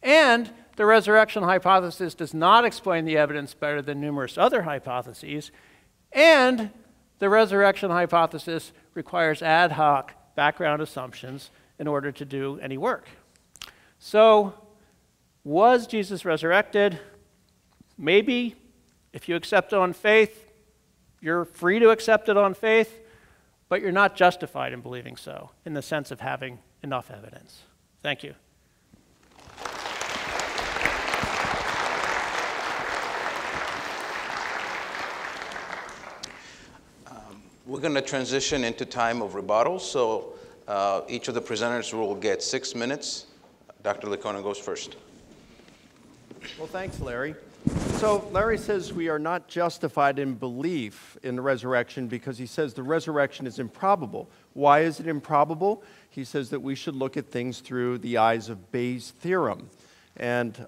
and the resurrection hypothesis does not explain the evidence better than numerous other hypotheses, and the resurrection hypothesis requires ad hoc background assumptions in order to do any work. So, was Jesus resurrected? Maybe. If you accept it on faith, you're free to accept it on faith, but you're not justified in believing so, in the sense of having enough evidence. Thank you. We're going to transition into time of rebuttal, so each of the presenters will get 6 minutes. Dr. Licona goes first. Well, thanks, Larry. So Larry says we are not justified in belief in the resurrection because he says the resurrection is improbable. Why is it improbable? He says that we should look at things through the eyes of Bayes' theorem. And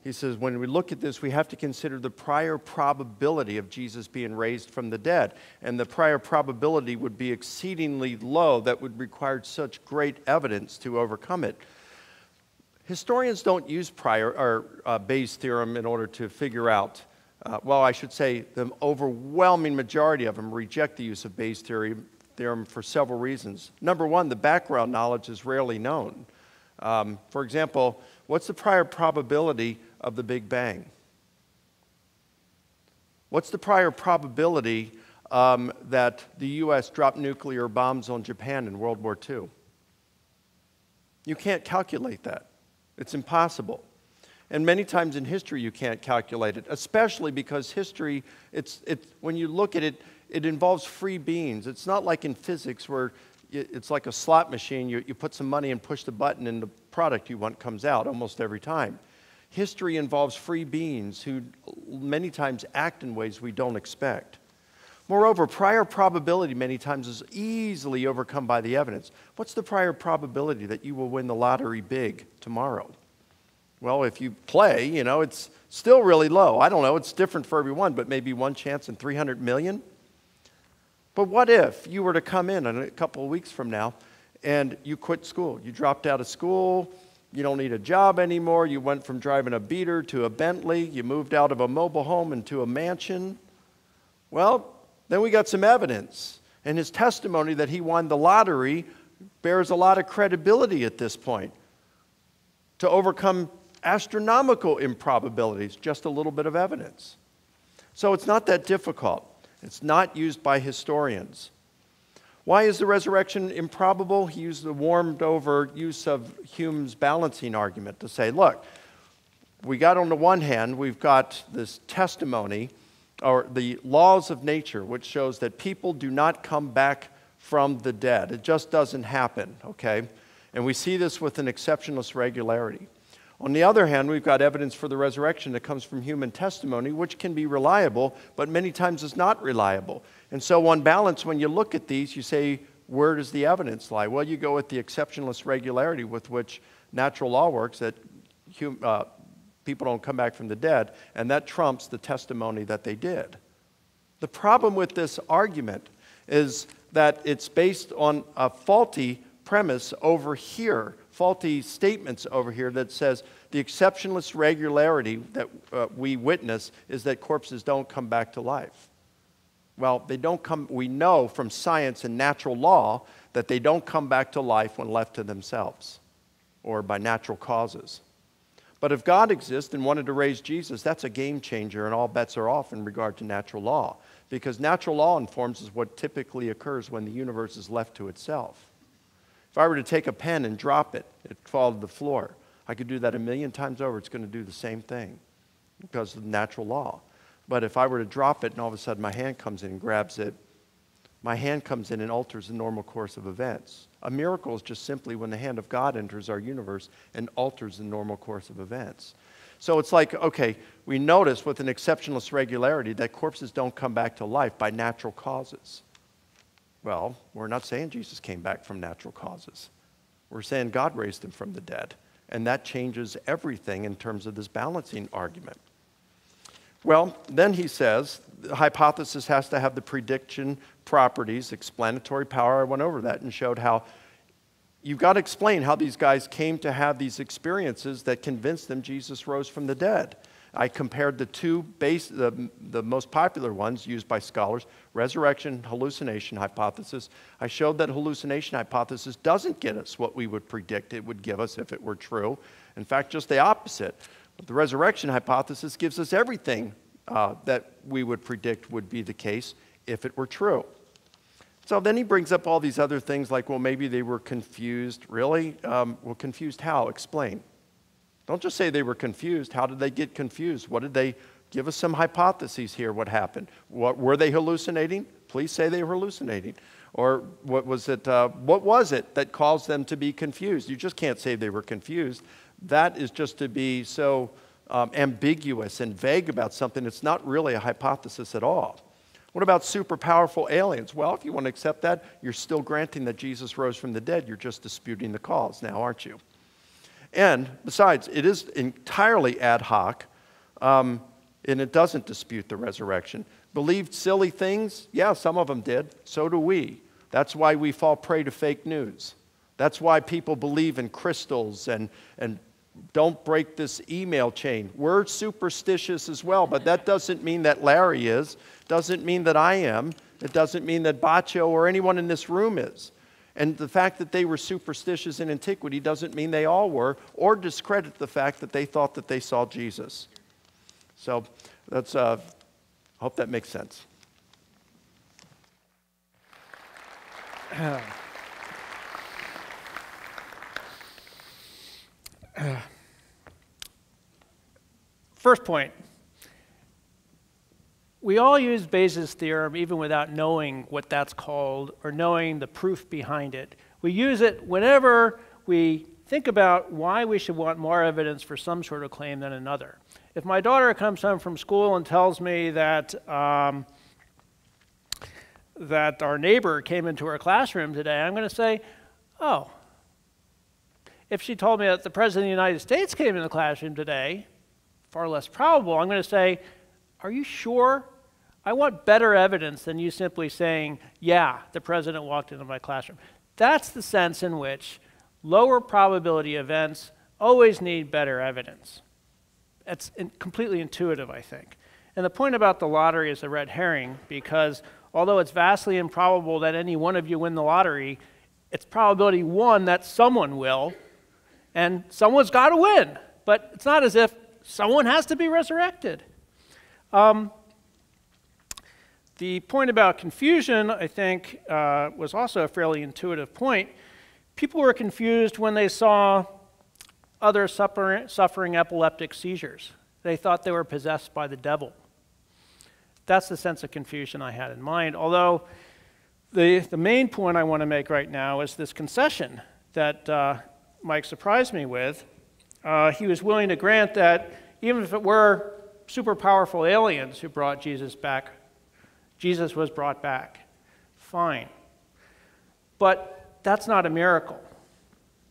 he says when we look at this, we have to consider the prior probability of Jesus being raised from the dead. And the prior probability would be exceedingly low that would require such great evidence to overcome it. Historians don't use Bayes' theorem in order to figure out, well, I should say the overwhelming majority of them reject the use of Bayes' theorem for several reasons. Number one, the background knowledge is rarely known. For example, what's the prior probability of the Big Bang? What's the prior probability that the U.S. dropped nuclear bombs on Japan in World War II? You can't calculate that. It's impossible. And many times in history you can't calculate it, especially because history, when you look at it, it involves free beings. It's not like in physics where it's like a slot machine. You put some money and push the button and the product you want comes out almost every time. History involves free beings who many times act in ways we don't expect. Moreover, prior probability many times is easily overcome by the evidence. What's the prior probability that you will win the lottery big tomorrow? Well, if you play, it's still really low. I don't know, it's different for everyone, but maybe one chance in 300 million? But what if you were to come in a couple of weeks from now and you quit school? You dropped out of school, you don't need a job anymore, you went from driving a beater to a Bentley, you moved out of a mobile home into a mansion. Well, then we got some evidence, and his testimony that he won the lottery bears a lot of credibility at this point to overcome astronomical improbabilities, just a little bit of evidence. So it's not that difficult. It's not used by historians. Why is the resurrection improbable? He used the warmed-over use of Hume's balancing argument to say, look, we got on the one hand, we've got this testimony or the laws of nature, which shows that people do not come back from the dead. It just doesn't happen, okay? And we see this with an exceptionless regularity. On the other hand, we've got evidence for the resurrection that comes from human testimony, which can be reliable, but many times is not reliable. And so on balance, when you look at these, you say, where does the evidence lie? Well, you go with the exceptionless regularity with which natural law works, that people don't come back from the dead, and that trumps the testimony that they did. The problem with this argument is that it's based on a faulty premise over here, faulty statements over here that says the exceptionless regularity that we witness is that corpses don't come back to life. Well, they don't come, we know from science and natural law that they don't come back to life when left to themselves or by natural causes. But if God exists and wanted to raise Jesus, that's a game changer, and all bets are off in regard to natural law, because natural law informs us what typically occurs when the universe is left to itself. If I were to take a pen and drop it, it'd fall to the floor. I could do that 1,000,000 times over. It's going to do the same thing because of natural law. But if I were to drop it and all of a sudden my hand comes in and grabs it, my hand comes in and alters the normal course of events. A miracle is just simply when the hand of God enters our universe and alters the normal course of events. So it's like, okay, we notice with an exceptionless regularity that corpses don't come back to life by natural causes. Well, we're not saying Jesus came back from natural causes. We're saying God raised him from the dead. And that changes everything in terms of this balancing argument. Well, then he says the hypothesis has to have the prediction properties, explanatory power. I went over that and showed how you've got to explain how these guys came to have these experiences that convinced them Jesus rose from the dead. I compared the two the most popular ones used by scholars, resurrection, hallucination hypothesis. I showed that hallucination hypothesis doesn't get us what we would predict it would give us if it were true. In fact, just the opposite. But the resurrection hypothesis gives us everything that we would predict would be the case if it were true. So then he brings up all these other things like, well, maybe they were confused. Really? Well, confused how? Explain. Don't just say they were confused. How did they get confused? What did they give us? Some hypotheses here. What happened? Were they hallucinating? Please say they were hallucinating. Or what was it that caused them to be confused? You just can't say they were confused. That is just to be so ambiguous and vague about something. It's not really a hypothesis at all. What about super powerful aliens? Well, if you want to accept that, you're still granting that Jesus rose from the dead. You're just disputing the cause now, aren't you? And besides, it is entirely ad hoc, and it doesn't dispute the resurrection. Believed silly things? Yeah, some of them did. So do we. That's why we fall prey to fake news. That's why people believe in crystals and don't break this email chain. We're superstitious as well, but that doesn't mean that Larry is. Doesn't mean that I am. It doesn't mean that Baccio or anyone in this room is. And the fact that they were superstitious in antiquity doesn't mean they all were, or discredit the fact that they thought that they saw Jesus. So that's, hope that makes sense. First point. We all use Bayes' theorem even without knowing what that's called or knowing the proof behind it. We use it whenever we think about why we should want more evidence for some sort of claim than another. If my daughter comes home from school and tells me that that our neighbor came into her classroom today, I'm going to say, oh. If she told me that the President of the United States came into the classroom today, far less probable, I'm going to say, are you sure? I want better evidence than you simply saying, yeah, the president walked into my classroom. That's the sense in which lower probability events always need better evidence. It's completely intuitive, I think. And the point about the lottery is a red herring because although it's vastly improbable that any one of you win the lottery, it's probability 1 that someone will, and someone's got to win. But it's not as if someone has to be resurrected. The point about confusion, I think, was also a fairly intuitive point. People were confused when they saw others suffering epileptic seizures. They thought they were possessed by the devil. That's the sense of confusion I had in mind, although the main point I want to make right now is this concession that Mike surprised me with. He was willing to grant that even if it were super powerful aliens who brought Jesus back, Jesus was brought back. Fine. But that's not a miracle.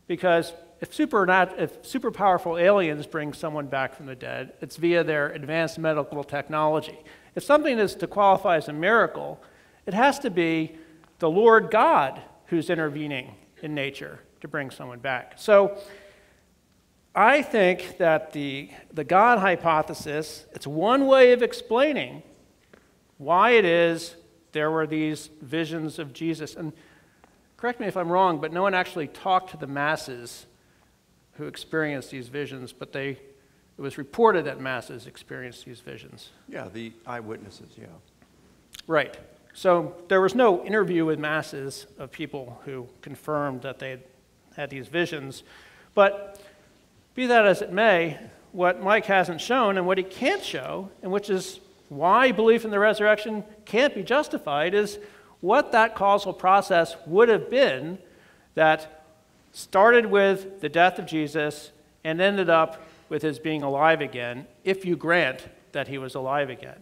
Because if super powerful aliens bring someone back from the dead, it's via their advanced medical technology. If something is to qualify as a miracle, it has to be the Lord God who's intervening in nature to bring someone back. So I think that the God hypothesis, it's one way of explaining why it is there were these visions of Jesus. And correct me if I'm wrong, but no one actually talked to the masses who experienced these visions, but it was reported that masses experienced these visions. Yeah, the eyewitnesses, yeah. Right. So there was no interview with masses of people who confirmed that they had these visions. But be that as it may, what Mike hasn't shown and what he can't show, and which is why belief in the resurrection can't be justified, is what that causal process would have been that started with the death of Jesus and ended up with his being alive again, if you grant that he was alive again.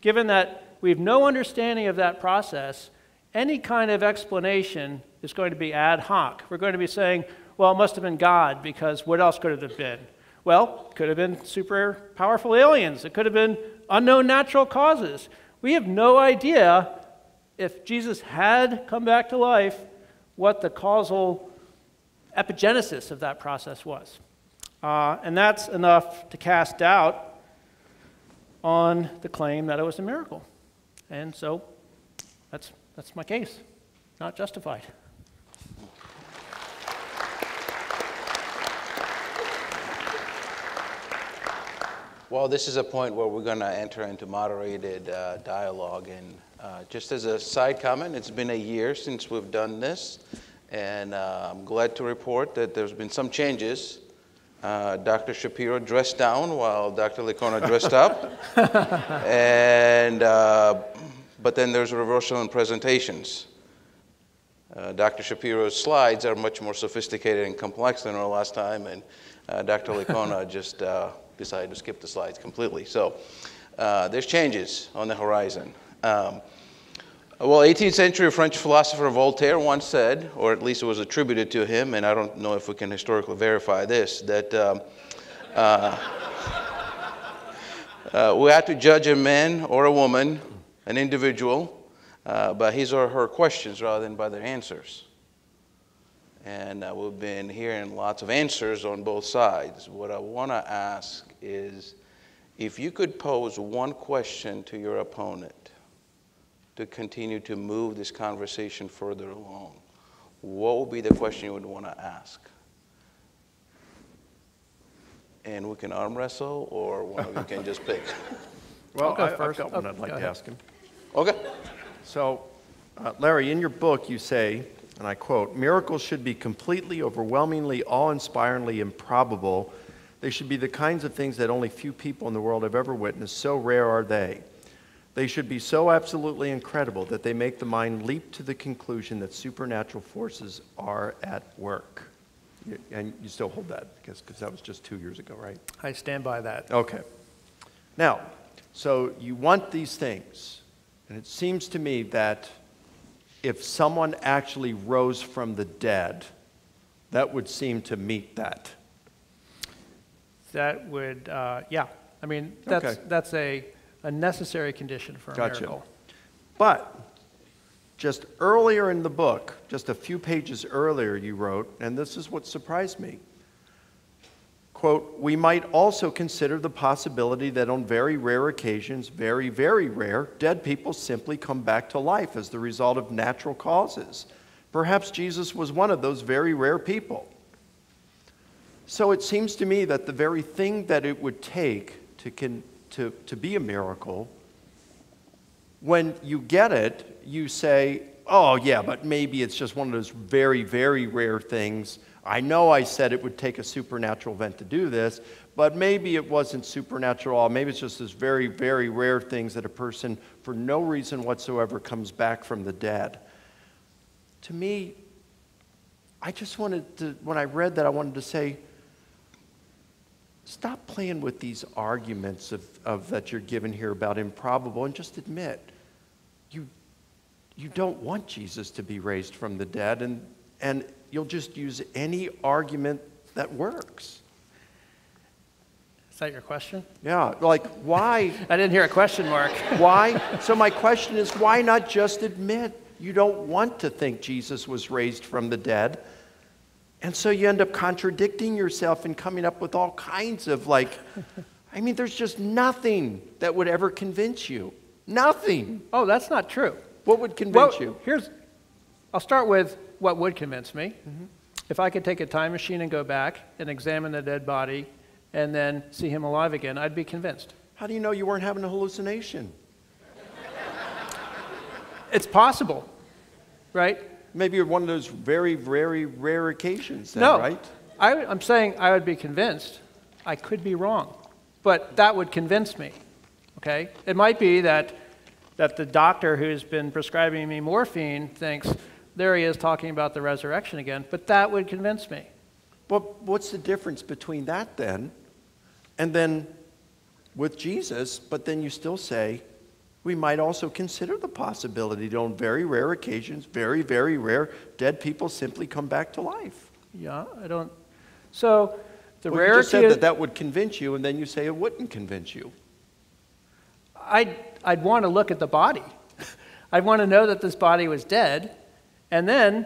Given that we have no understanding of that process, any kind of explanation is going to be ad hoc. We're going to be saying, well, it must have been God, because what else could it have been? Well, it could have been super powerful aliens. It could have been unknown natural causes. We have no idea if Jesus had come back to life, what the causal epigenesis of that process was. And that's enough to cast doubt on the claim that it was a miracle. And so that's my case, not justified. Well, this is a point where we're going to enter into moderated dialogue. And just as a side comment, it's been a year since we've done this. And I'm glad to report that there's been some changes. Dr. Shapiro dressed down while Dr. Licona dressed up. And, but then there's a reversal in presentations. Dr. Shapiro's slides are much more sophisticated and complex than our last time. And Dr. Licona just decided to skip the slides completely. So there's changes on the horizon. Well, 18th century French philosopher Voltaire once said, or at least it was attributed to him, and I don't know if we can historically verify this, that we have to judge a man or a woman, an individual, by his or her questions rather than by their answers. And we've been hearing lots of answers on both sides. What I want to ask is, if you could pose one question to your opponent to continue to move this conversation further along, what would be the question you would want to ask? And we can arm wrestle, or one of you can just pick. Well, I'll go I've first. got one I'd like to ask him. Okay. So, Larry, in your book you say, and I quote, "Miracles should be completely, overwhelmingly, awe-inspiringly improbable. They should be the kinds of things that only few people in the world have ever witnessed. So rare are they. They should be so absolutely incredible that they make the mind leap to the conclusion that supernatural forces are at work." And you still hold that, because that was just 2 years ago, right? I stand by that. Okay. Now, so you want these things, and it seems to me that if someone actually rose from the dead, that would seem to meet that. That would, yeah. I mean, that's a necessary condition for a Gotcha. miracle. But just earlier in the book, just a few pages earlier, you wrote, and this is what surprised me, quote, "We might also consider the possibility that on very rare occasions, very, very rare, dead people simply come back to life as the result of natural causes. Perhaps Jesus was one of those very rare people." So it seems to me that the very thing that it would take to be a miracle, when you get it, you say, oh yeah, but maybe it's just one of those very, very rare things. I know I said it would take a supernatural event to do this, but maybe it wasn't supernatural at all. Maybe it's just this very, very rare things that a person, for no reason whatsoever, comes back from the dead. To me, I just wanted to, when I read that, I wanted to say, stop playing with these arguments of that you're given here about improbable, and just admit you don't want Jesus to be raised from the dead, and you'll just use any argument that works. Is that your question? Yeah, like why? I didn't hear a question mark. Why? So my question is, why not just admit you don't want to think Jesus was raised from the dead? And so you end up contradicting yourself and coming up with all kinds of I mean, there's just nothing that would ever convince you. Nothing. Oh, that's not true. What would convince you? I'll start with what would convince me. Mm-hmm. If I could take a time machine and go back and examine the dead body and then see him alive again, I'd be convinced. How do you know you weren't having a hallucination? It's possible, right? Maybe you're one of those very, very rare occasions then, no, right? I'm saying I would be convinced. I could be wrong, but that would convince me, okay? It might be that the doctor who's been prescribing me morphine thinks, there he is talking about the resurrection again, but that would convince me. Well, what's the difference between that then, and then with Jesus, but then you still say, we might also consider the possibility that on very rare occasions, very, very rare, dead people simply come back to life. Yeah, I don't. So the well, rarity. You just said that would convince you, and then you say it wouldn't convince you. I'd want to look at the body. I'd want to know that this body was dead, and then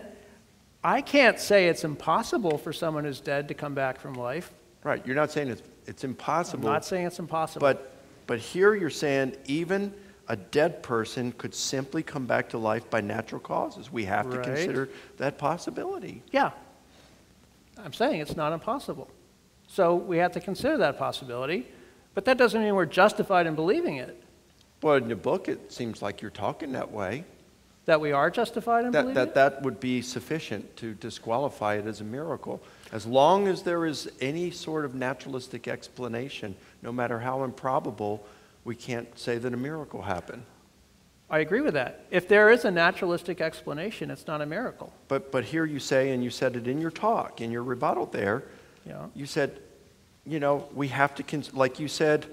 I can't say it's impossible for someone who's dead to come back from life. Right. You're not saying it's impossible. I'm not saying it's impossible. But But here you're saying even a dead person could simply come back to life by natural causes. We have to consider that possibility. Yeah. I'm saying it's not impossible. So we have to consider that possibility, but that doesn't mean we're justified in believing it. Well, in your book, it seems like you're talking that way. That we are justified in believing it? That would be sufficient to disqualify it as a miracle. As long as there is any sort of naturalistic explanation, no matter how improbable, we can't say that a miracle happened. I agree with that. If there is a naturalistic explanation, it's not a miracle. But here you say, and you said it in your talk, in your rebuttal there, you said, you know, we have to, like you said,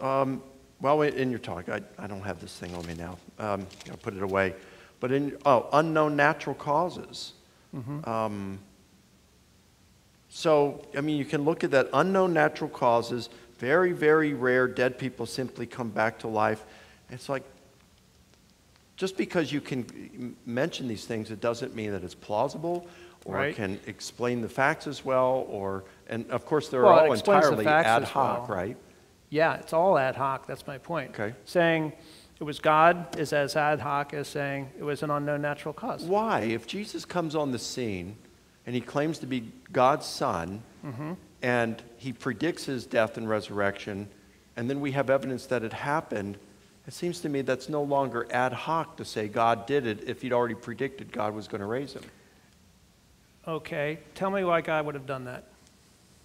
well, in your talk, I don't have this thing on me now. I'll put it away. But unknown natural causes. So, I mean, you can look at that unknown natural causes, very, very rare, dead people simply come back to life. It's like, just because you can mention these things, it doesn't mean that it's plausible or can explain the facts as well, and of course they're all entirely ad hoc, right? Yeah, it's all ad hoc, that's my point. Okay. Saying it was God is as ad hoc as saying it was an unknown natural cause. Why? If Jesus comes on the scene and he claims to be God's son, and he predicts his death and resurrection, and then we have evidence that it happened, it seems to me that's no longer ad hoc to say God did it if he'd already predicted God was going to raise him. Okay, tell me why God would have done that.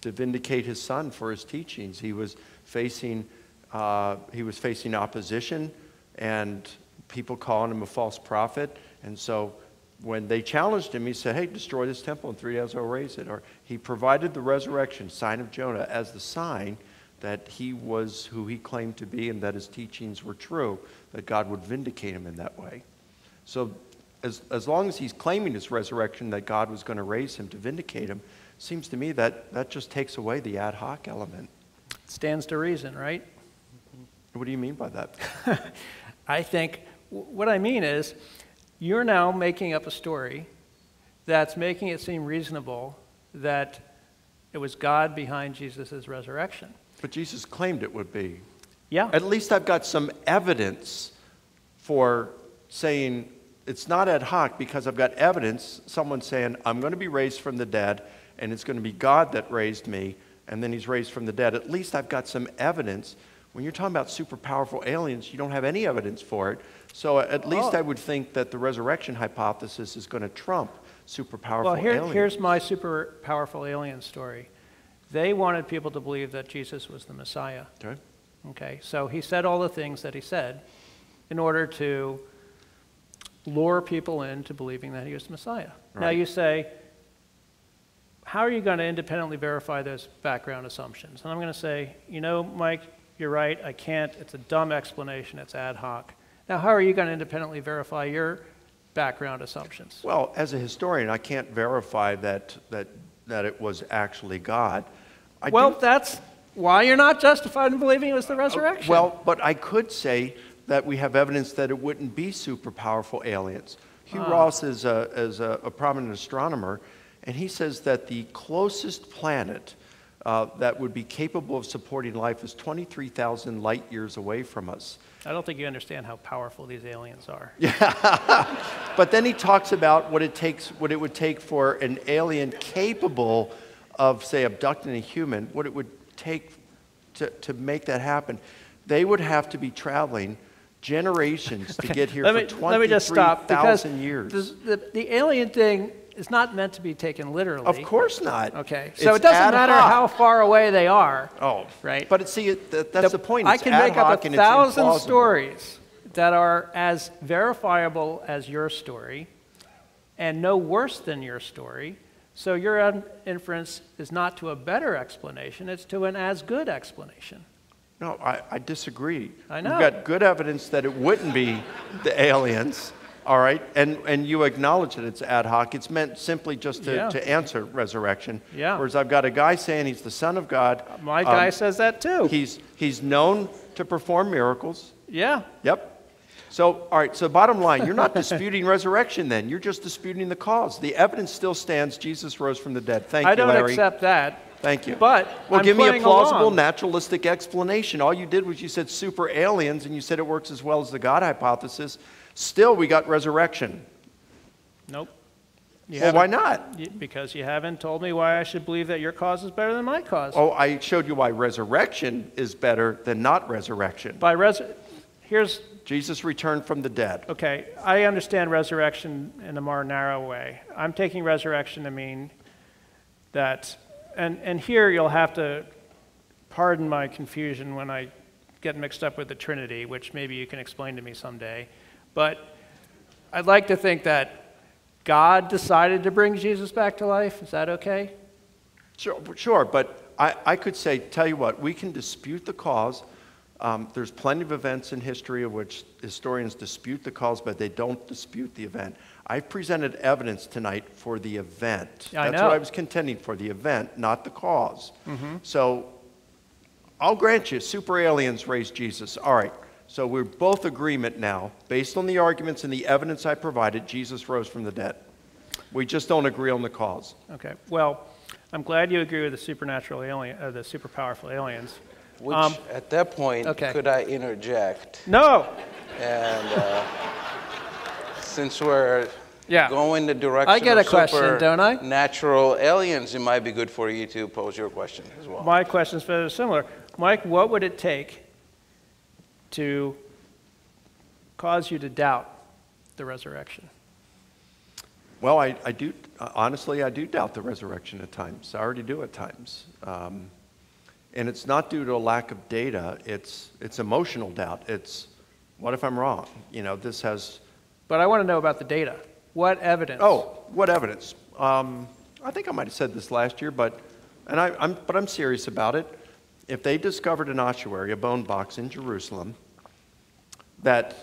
To vindicate his son for his teachings. He was facing opposition and people calling him a false prophet. And so when they challenged him, he said, hey, destroy this temple in 3 days I'll raise it. Or he provided the resurrection, sign of Jonah, as the sign that he was who he claimed to be and that his teachings were true, that God would vindicate him in that way. So as long as he's claiming his resurrection, that God was going to raise him to vindicate him, seems to me that just takes away the ad hoc element. Stands to reason, right? What do you mean by that? I think, what I mean is, you're now making up a story that's making it seem reasonable that it was God behind Jesus' resurrection. But Jesus claimed it would be. Yeah. At least I've got some evidence for saying it's not ad hoc because I've got evidence, someone saying, I'm going to be raised from the dead, and it's going to be God that raised me, and then he's raised from the dead. At least I've got some evidence. When you're talking about super powerful aliens, you don't have any evidence for it. So at least I would think that the resurrection hypothesis is going to trump super powerful aliens. Well, here's my super powerful alien story. They wanted people to believe that Jesus was the Messiah. Okay, so he said all the things that he said in order to lure people into believing that he was the Messiah. Now you say, how are you going to independently verify those background assumptions? And I'm going to say, you know, Mike, you're right, I can't. It's a dumb explanation. It's ad hoc. Now, how are you going to independently verify your background assumptions? Well, as a historian, I can't verify that it was actually God. That's why you're not justified in believing it was the resurrection. Well, but I could say that we have evidence that it wouldn't be super powerful aliens. Hugh Ross is a prominent astronomer, and he says that the closest planet that would be capable of supporting life is 23,000 light years away from us. I don't think you understand how powerful these aliens are. Yeah, but then he talks about what it would take for an alien capable of, say, abducting a human, what it would take to make that happen. They would have to be traveling generations to get here for 23,000 years. The alien thing is not meant to be taken literally. Of course not. Okay, so it doesn't matter how far away they are. Oh, right. But that's the point. I can make up 1,000 stories that are as verifiable as your story and no worse than your story. So your inference is not to a better explanation, it's to an as good explanation. No, I disagree. I know. We've got good evidence that it wouldn't be the aliens, all right? And you acknowledge that it's ad hoc. It's meant simply just to answer resurrection. Yeah. Whereas I've got a guy saying he's the Son of God. My guy says that too. He's known to perform miracles. Yeah. Yep. So, all right, so bottom line, you're not disputing resurrection then. You're just disputing the cause. The evidence still stands. Jesus rose from the dead. Thank you, Larry. I don't accept that. Thank you. But well, I'm give me a playing plausible, along. naturalistic explanation. All you did was you said super aliens, and you said it works as well as the God hypothesis. Still, we got resurrection. Nope. Well, why not? Because you haven't told me why I should believe that your cause is better than my cause. Oh, I showed you why resurrection is better than not resurrection. Here's Jesus returned from the dead. Okay, I understand resurrection in a more narrow way. I'm taking resurrection to mean that, and here you'll have to pardon my confusion when I get mixed up with the Trinity, which maybe you can explain to me someday. But I'd like to think that God decided to bring Jesus back to life. Is that okay? Sure, but I could say, tell you what, we can dispute the cause. There's plenty of events in history of which historians dispute the cause, but they don't dispute the event. I've presented evidence tonight for the event. I That's know. what I was contending for, the event, not the cause. So I'll grant you, super aliens raised Jesus. All right, so we're both agreement now. Based on the arguments and the evidence I provided, Jesus rose from the dead. We just don't agree on the cause. Okay, well, I'm glad you agree with the supernatural alien, the super powerful aliens. Which, at that point, could I interject? No! And since we're going the direction I get a of question, don't I? Natural aliens, it might be good for you to pose your question as well. My question is very similar. Mike, what would it take to cause you to doubt the resurrection? Well, I do, honestly, I do doubt the resurrection at times. I already do at times. And it's not due to a lack of data, it's emotional doubt. It's, what if I'm wrong? You know, this has... But I want to know about the data. What evidence? Oh, what evidence? I think I might have said this last year, but I'm serious about it. If they discovered an ossuary, a bone box in Jerusalem, that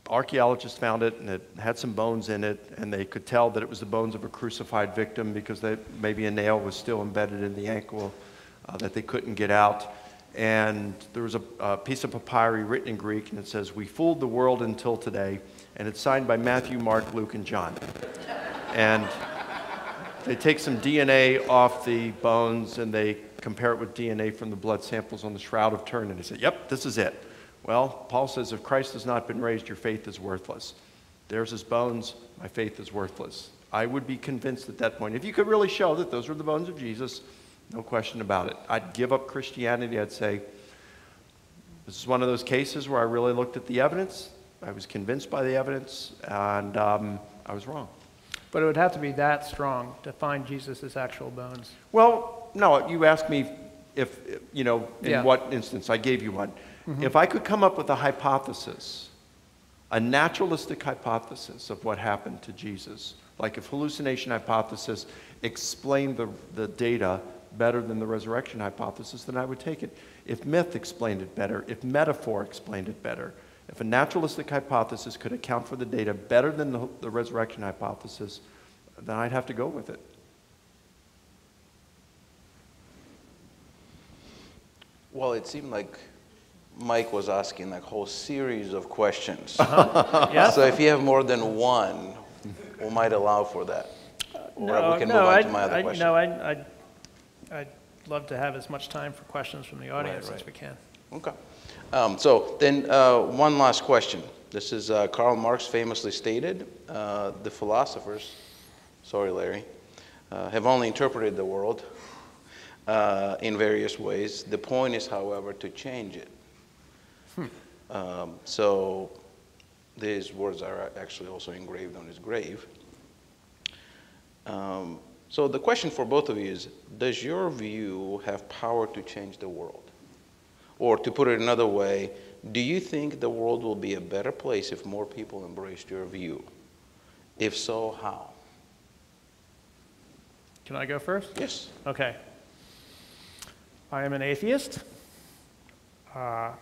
archaeologists found it and it had some bones in it, and they could tell that it was the bones of a crucified victim because maybe a nail was still embedded in the ankle that they couldn't get out. And there was a piece of papyri written in Greek, and it says, "We fooled the world until today," and it's signed by Matthew, Mark, Luke, and John. And they take some DNA off the bones, and they compare it with DNA from the blood samples on the Shroud of Turin, and they say, "Yep, this is it." Well, Paul says, if Christ has not been raised, your faith is worthless. There's his bones, my faith is worthless. I would be convinced at that point, if you could really show that those were the bones of Jesus, no question about it. I'd give up Christianity. I'd say, this is one of those cases where I really looked at the evidence, I was convinced by the evidence, and I was wrong. But it would have to be that strong to find Jesus' actual bones. Well, no, you asked me if, you know, in what instance. I gave you one. If I could come up with a hypothesis, a naturalistic hypothesis of what happened to Jesus, like if hallucination hypothesis explained the data better than the resurrection hypothesis, then I would take it. If myth explained it better, if metaphor explained it better, if a naturalistic hypothesis could account for the data better than the resurrection hypothesis, then I'd have to go with it. Well, it seemed like Mike was asking like a whole series of questions. Yeah. So if you have more than one, we might allow for that. Or we can move on to my other question. No, I'd love to have as much time for questions from the audience as we can. Okay. So then one last question. This is Karl Marx famously stated, the philosophers, sorry Larry, have only interpreted the world in various ways. The point is, however, to change it. So these words are actually also engraved on his grave. So the question for both of you is, does your view have power to change the world? Or to put it another way, do you think the world will be a better place if more people embraced your view? If so, how? Can I go first? Yes. Okay. I am an atheist. I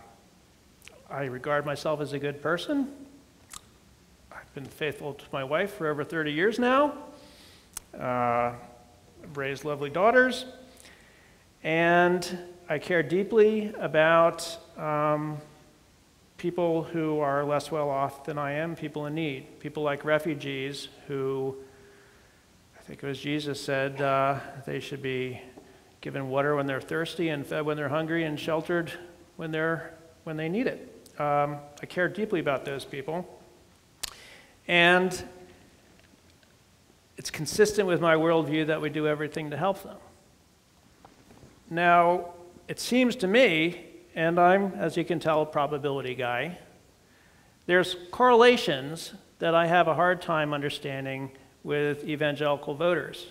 regard myself as a good person. I've been faithful to my wife for over 30 years now. I've raised lovely daughters. And I care deeply about people who are less well off than I am, people in need. People like refugees who, I think it was Jesus said, they should be given water when they're thirsty and fed when they're hungry and sheltered when they need it. I care deeply about those people. And it's consistent with my worldview that we do everything to help them. Now, it seems to me, and I'm, as you can tell, a probability guy, there's correlations that I have a hard time understanding with evangelical voters.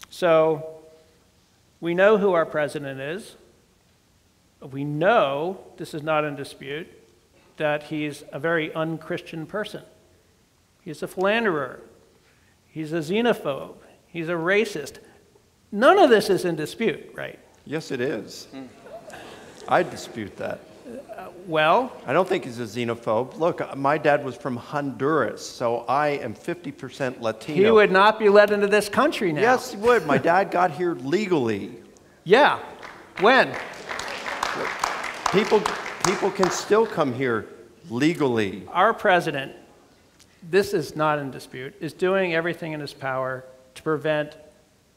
So we know who our president is. We know, this is not in dispute, that he's a very un-Christian person. He's a philanderer. He's a xenophobe. He's a racist. None of this is in dispute, right? Yes, it is. I dispute that. Well, I don't think he's a xenophobe. Look, my dad was from Honduras, so I am 50% Latino. he would not be let into this country now. Yes, he would. My dad got here legally. Yeah. When? People can still come here legally. Our president, this is not in dispute, is doing everything in his power to prevent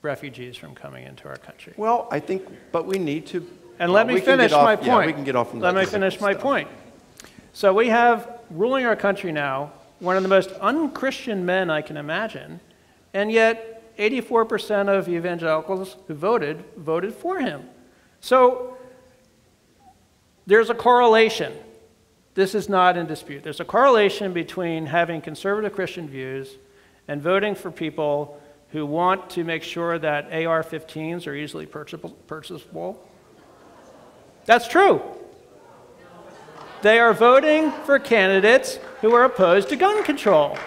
refugees from coming into our country. Well, I think, but we need to. And let me finish my point. Yeah, we can get off on that. Let me finish my point. So we have ruling our country now one of the most un-Christian men I can imagine, and yet 84% of evangelicals who voted for him. So there's a correlation. This is not in dispute. There's a correlation between having conservative Christian views and voting for people who want to make sure that AR-15s are easily purchasable. That's true. They are voting for candidates who are opposed to gun control.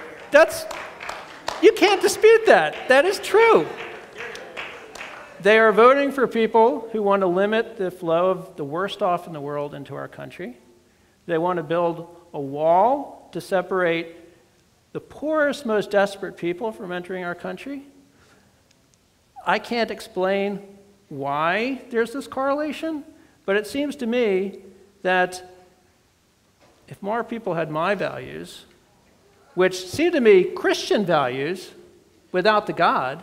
You can't dispute that. That is true. They are voting for people who want to limit the flow of the worst off in the world into our country. They want to build a wall to separate the poorest, most desperate people from entering our country. I can't explain why there's this correlation, but it seems to me that if more people had my values, which seem to me Christian values without the God,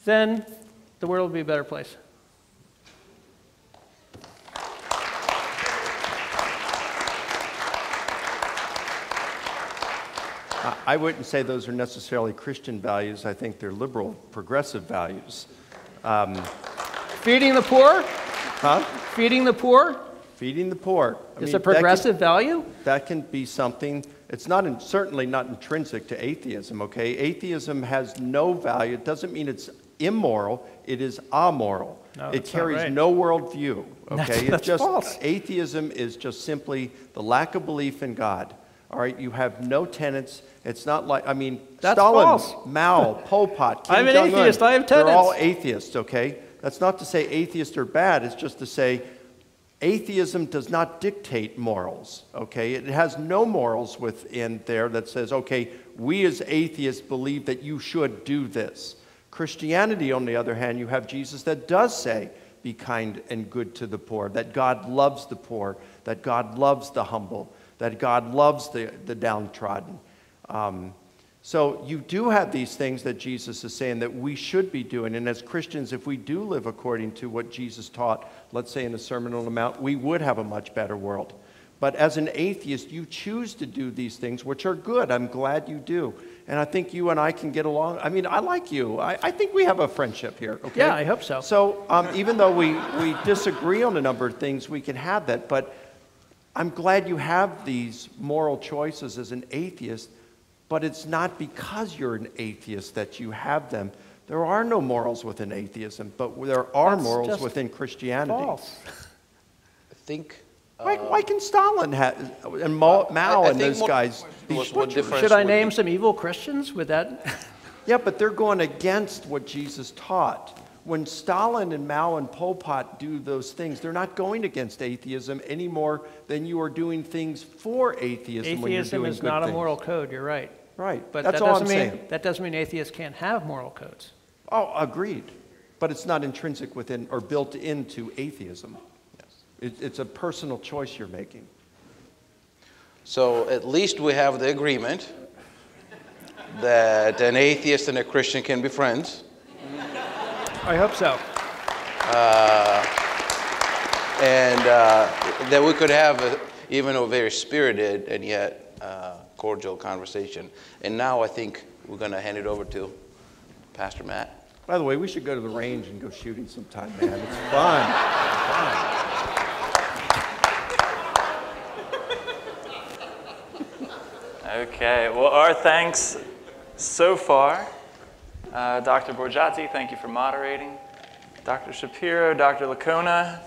then the world would be a better place. I wouldn't say those are necessarily Christian values. I think they're liberal, progressive values. Feeding the poor? Huh? Feeding the poor? Feeding the poor. Is a progressive value? That can be something. It's not certainly not intrinsic to atheism, okay? Atheism has no value. It doesn't mean it's immoral. It is amoral. No, it carries right. no worldview, okay? That's false. Atheism is just simply the lack of belief in God. All right, you have no tenets. It's not like, That's Stalin, false. Mao, Pol Pot, Kim I'm an Jong-un, atheist. I have tenets. They're all atheists, okay? That's not to say atheists are bad. It's just to say atheism does not dictate morals, okay? It has no morals within there that says, okay, we as atheists believe that you should do this. Christianity, on the other hand, you have Jesus that does say, be kind and good to the poor, that God loves the poor, that God loves the humble, that God loves the downtrodden. So you do have these things that Jesus is saying that we should be doing. And as Christians, if we do live according to what Jesus taught, let's say in the Sermon on the Mount, we would have a much better world. But as an atheist, you choose to do these things, which are good. I'm glad you do. And I think you and I can get along. I like you. I think we have a friendship here, okay? Yeah, I hope so. So even though we disagree on a number of things, we can have that. But I'm glad you have these moral choices as an atheist, but it's not because you're an atheist that you have them. There are no morals within atheism, but there are morals within Christianity. False. I think... why can Stalin and Mao and those guys be butchers? Should I name some evil Christians with that? Yeah, but they're going against what Jesus taught. When Stalin and Mao and Pol Pot do those things, they're not going against atheism any more than you are doing things for atheism when you're doing good things. Atheism is not a moral code, you're right. Right, But that's all I'm saying. That doesn't mean atheists can't have moral codes. Oh, agreed. But it's not intrinsic within or built into atheism. It's a personal choice you're making. So at least we have the agreement that an atheist and a Christian can be friends. I hope so. And that we could have even a very spirited and yet cordial conversation. And now I think we're going to hand it over to Pastor Matt. By the way, we should go to the range and go shooting sometime, man. It's fun. Okay, well, our thanks so far. Dr. Borgiati, thank you for moderating. Dr. Shapiro, Dr. Licona,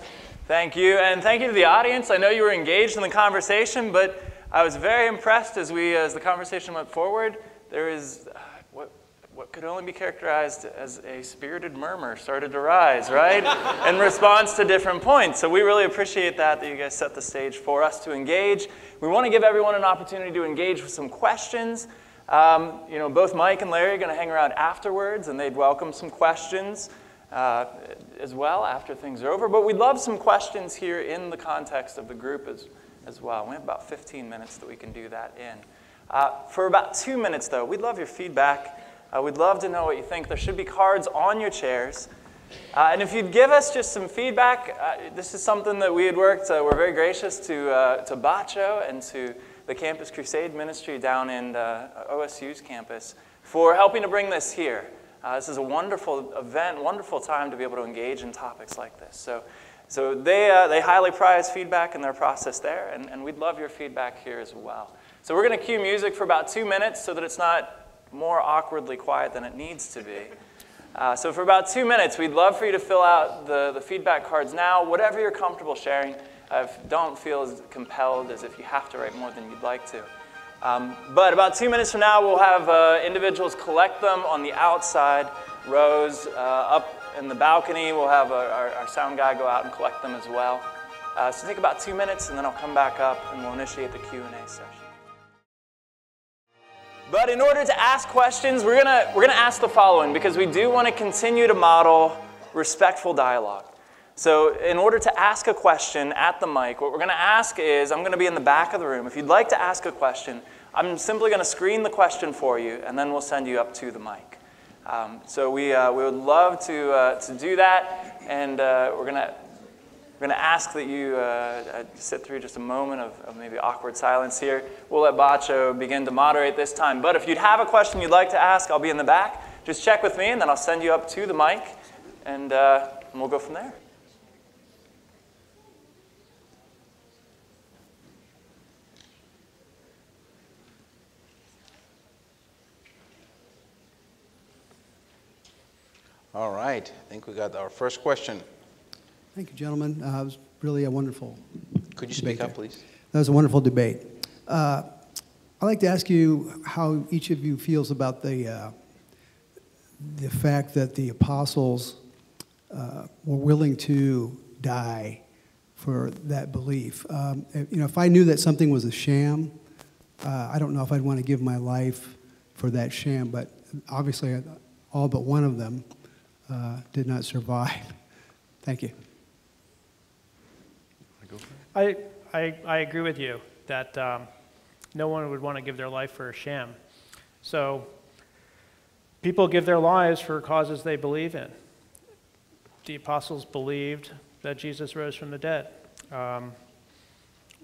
thank you. And thank you to the audience. I know you were engaged in the conversation, but I was very impressed as the conversation went forward. There is what could only be characterized as a spirited murmur started to rise, right? In response to different points. So we really appreciate that you guys set the stage for us to engage. We want to give everyone an opportunity to engage with some questions. Both Mike and Larry are going to hang around afterwards, and they'd welcome some questions as well after things are over. But we'd love some questions here in the context of the group as well. We have about 15 minutes that we can do that in. For about 2 minutes, though, we'd love your feedback. We'd love to know what you think. There should be cards on your chairs. And if you'd give us just some feedback, this is something that we had worked. We're very gracious to Bacho and to the Campus Crusade Ministry down in OSU's campus for helping to bring this here. This is a wonderful event, wonderful time to be able to engage in topics like this. So they highly prize feedback in their process there, and we'd love your feedback here as well. So we're going to cue music for about 2 minutes so that it's not more awkwardly quiet than it needs to be. So for about 2 minutes, we'd love for you to fill out the feedback cards now, whatever you're comfortable sharing. Don't feel as compelled as if you have to write more than you'd like to. But about 2 minutes from now, we'll have individuals collect them on the outside rows. Up in the balcony, we'll have our sound guy go out and collect them as well. So take about 2 minutes, and then I'll come back up, and we'll initiate the Q&A session. But in order to ask questions, we're gonna ask the following, because we do want to continue to model respectful dialogue. So in order to ask a question at the mic, what we're going to ask is, I'm going to be in the back of the room. If you'd like to ask a question, I'm simply going to screen the question for you, and then we'll send you up to the mic. So we would love to do that, and we're going to ask that you sit through just a moment of maybe awkward silence here. We'll let Bacho begin to moderate this time. But if you'd have a question you'd like to ask, I'll be in the back. Just check with me, and then I'll send you up to the mic, and we'll go from there. All right, I think we got our first question. Thank you, gentlemen. It was really a wonderful Could you speak up, please? That was a wonderful debate. I'd like to ask you how each of you feels about the fact that the apostles were willing to die for that belief. If I knew that something was a sham, I don't know if I'd want to give my life for that sham, but obviously all but one of them did not survive. Thank you. I agree with you that no one would want to give their life for a sham. So people give their lives for causes they believe in. The apostles believed that Jesus rose from the dead.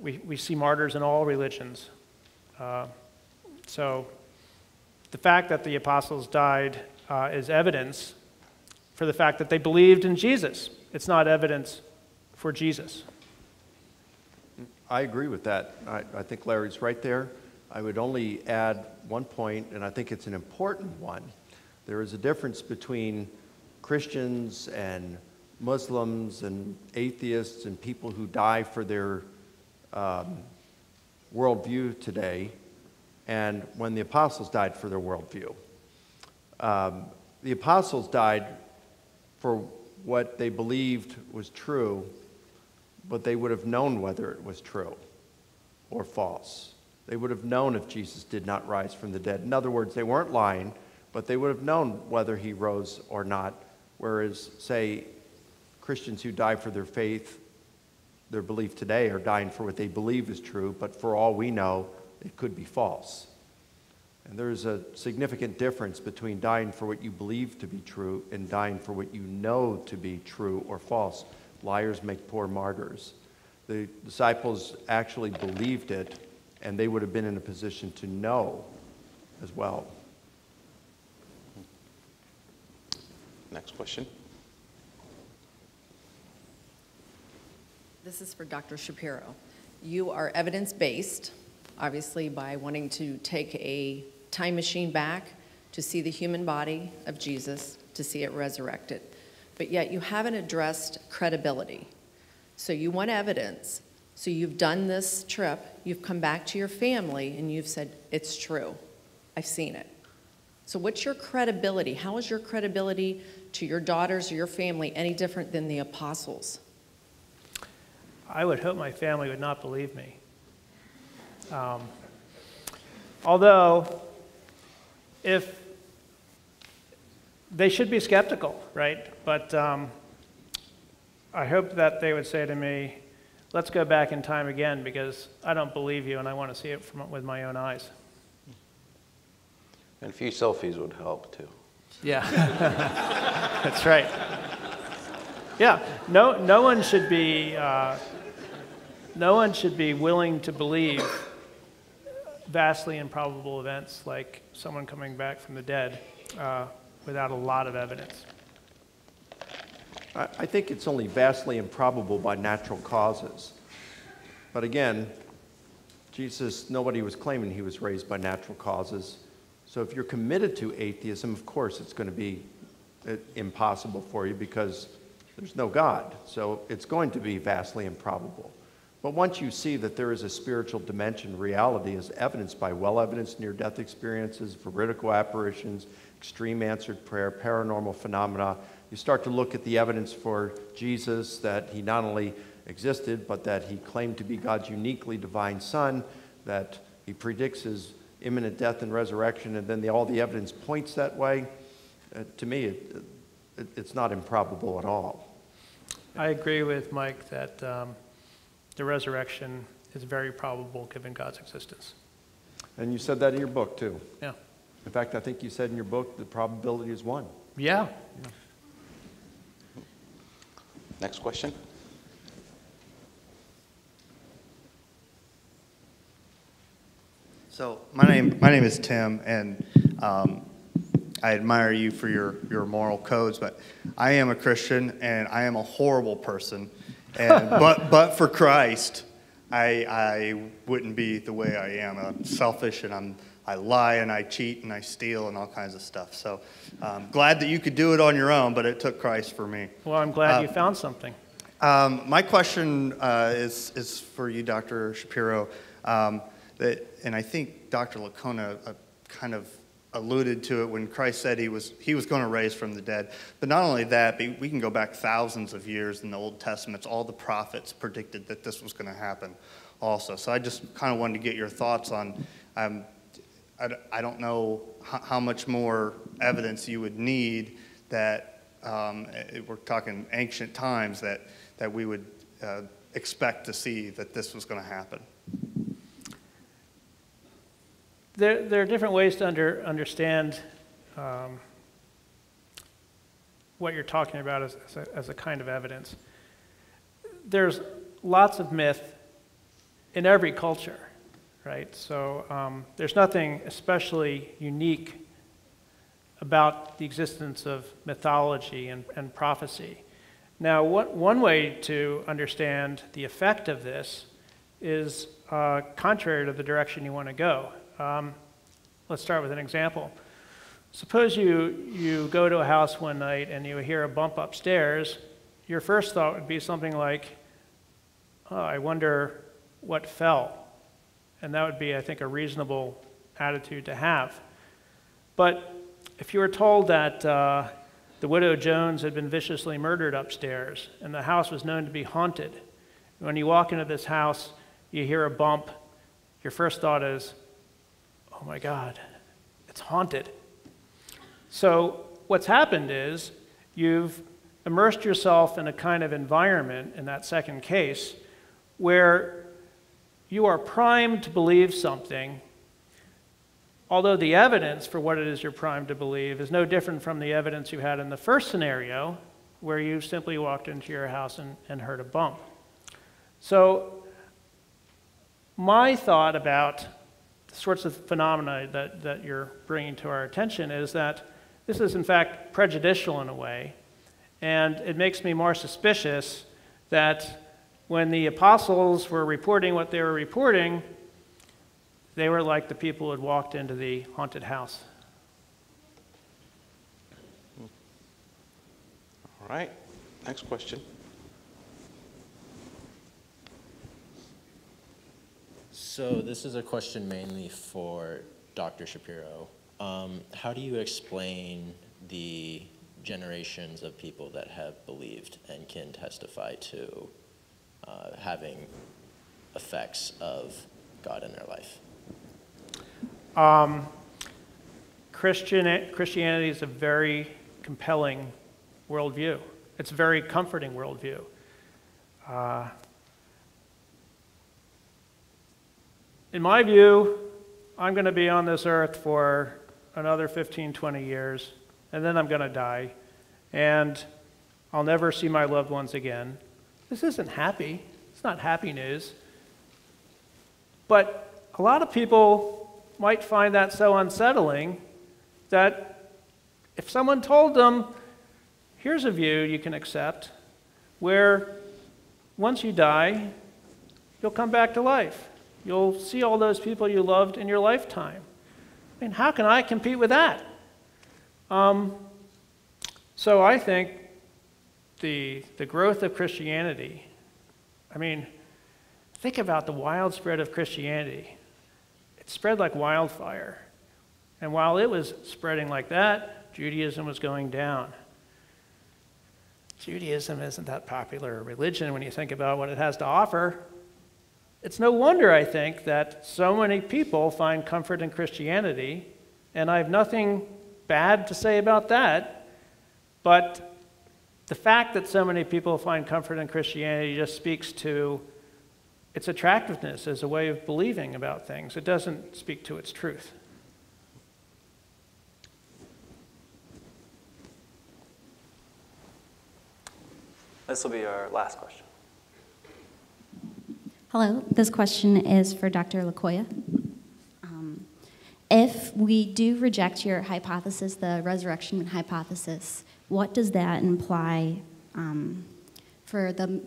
We see martyrs in all religions. So the fact that the apostles died is evidence for the fact that they believed in Jesus. It's not evidence for Jesus. I agree with that. I think Larry's right there. I would only add one point, and I think it's an important one. There is a difference between Christians and Muslims and atheists and people who die for their worldview today and when the apostles died for their worldview. The apostles died for what they believed was true, but they would have known whether it was true or false. They would have known if Jesus did not rise from the dead. In other words, they weren't lying, but they would have known whether he rose or not. Whereas, say, Christians who die for their faith, their belief today, are dying for what they believe is true, but for all we know, it could be false. And there's a significant difference between dying for what you believe to be true and dying for what you know to be true or false. Liars make poor martyrs. The disciples actually believed it, and they would have been in a position to know as well. Next question. This is for Dr. Shapiro. You are evidence-based, obviously, by wanting to take a time machine back to see the human body of Jesus, to see it resurrected. But yet you haven't addressed credibility. So you want evidence. So you've done this trip, you've come back to your family, and you've said, it's true. I've seen it. So what's your credibility? How is your credibility to your daughters or your family any different than the apostles? I would hope my family would not believe me. Although, if they should be skeptical, right? But I hope that they would say to me, let's go back in time again because I don't believe you and I want to see it with my own eyes. And a few selfies would help too. Yeah, that's right. Yeah, no one should be willing to believe vastly improbable events like someone coming back from the dead without a lot of evidence. I think it's only vastly improbable by natural causes. But again, Jesus, nobody was claiming he was raised by natural causes. So if you're committed to atheism, of course it's going to be impossible for you because there's no God. So it's going to be vastly improbable. But once you see that there is a spiritual dimension, reality is evidenced by well-evidenced near-death experiences, veridical apparitions, extreme answered prayer, paranormal phenomena, you start to look at the evidence for Jesus that he not only existed, but that he claimed to be God's uniquely divine son, that he predicts his imminent death and resurrection, and then all the evidence points that way. To me, it's not improbable at all. I agree with Mike that the resurrection is very probable given God's existence. And you said that in your book, too. Yeah. In fact, I think you said in your book the probability is 1. Yeah. Next question. So my name is Tim, and I admire you for your moral codes, but I am a Christian, and I am a horrible person. And but for Christ, I wouldn't be the way I am. I'm selfish, and I lie, and I cheat, and I steal, and all kinds of stuff. So glad that you could do it on your own, but it took Christ for me. Well, I'm glad you found something. My question is for you, Dr. Shapiro. And I think Dr. Licona kind of alluded to it when Christ said he was going to raise from the dead. But not only that, but we can go back thousands of years in the Old Testament. All the prophets predicted that this was going to happen also. So I just kind of wanted to get your thoughts on, I don't know how much more evidence you would need that, we're talking ancient times, that we would expect to see that this was going to happen. There are different ways to understand what you're talking about as a kind of evidence. There's lots of myth in every culture, right? So there's nothing especially unique about the existence of mythology and prophecy. Now, one way to understand the effect of this is contrary to the direction you want to go. Let's start with an example. Suppose you go to a house one night and you hear a bump upstairs. Your first thought would be something like, oh, I wonder what fell. And that would be, I think, a reasonable attitude to have. But if you were told that the widow Jones had been viciously murdered upstairs and the house was known to be haunted, when you walk into this house, you hear a bump, your first thought is, oh my God, it's haunted. So what's happened is you've immersed yourself in a kind of environment in that second case where you are primed to believe something although the evidence for what it is you're primed to believe is no different from the evidence you had in the first scenario, where you simply walked into your house and heard a bump. So my thought about the sorts of phenomena that you're bringing to our attention is that this is in fact prejudicial in a way, and it makes me more suspicious that when the apostles were reporting what they were reporting, they were like the people who had walked into the haunted house. All right, next question. So this is a question mainly for Dr. Shapiro. How do you explain the generations of people that have believed and can testify to having effects of God in their life? Christianity is a very compelling worldview. It's a very comforting worldview. In my view, I'm going to be on this earth for another 15, 20 years, and then I'm going to die, and I'll never see my loved ones again. This isn't happy. It's not happy news. But a lot of people might find that so unsettling that if someone told them, here's a view you can accept, where once you die, you'll come back to life. You'll see all those people you loved in your lifetime. I mean, how can I compete with that? So I think the growth of Christianity, I mean, think about the wild spread of Christianity. It spread like wildfire. And while it was spreading like that, Judaism was going down. Judaism isn't that popular a religion when you think about what it has to offer. It's no wonder, I think, that so many people find comfort in Christianity, and I have nothing bad to say about that, but the fact that so many people find comfort in Christianity just speaks to its attractiveness as a way of believing about things. It doesn't speak to its truth. This will be our last question. Hello, this question is for Dr. Licona. If we do reject your hypothesis, the resurrection hypothesis, what does that imply for the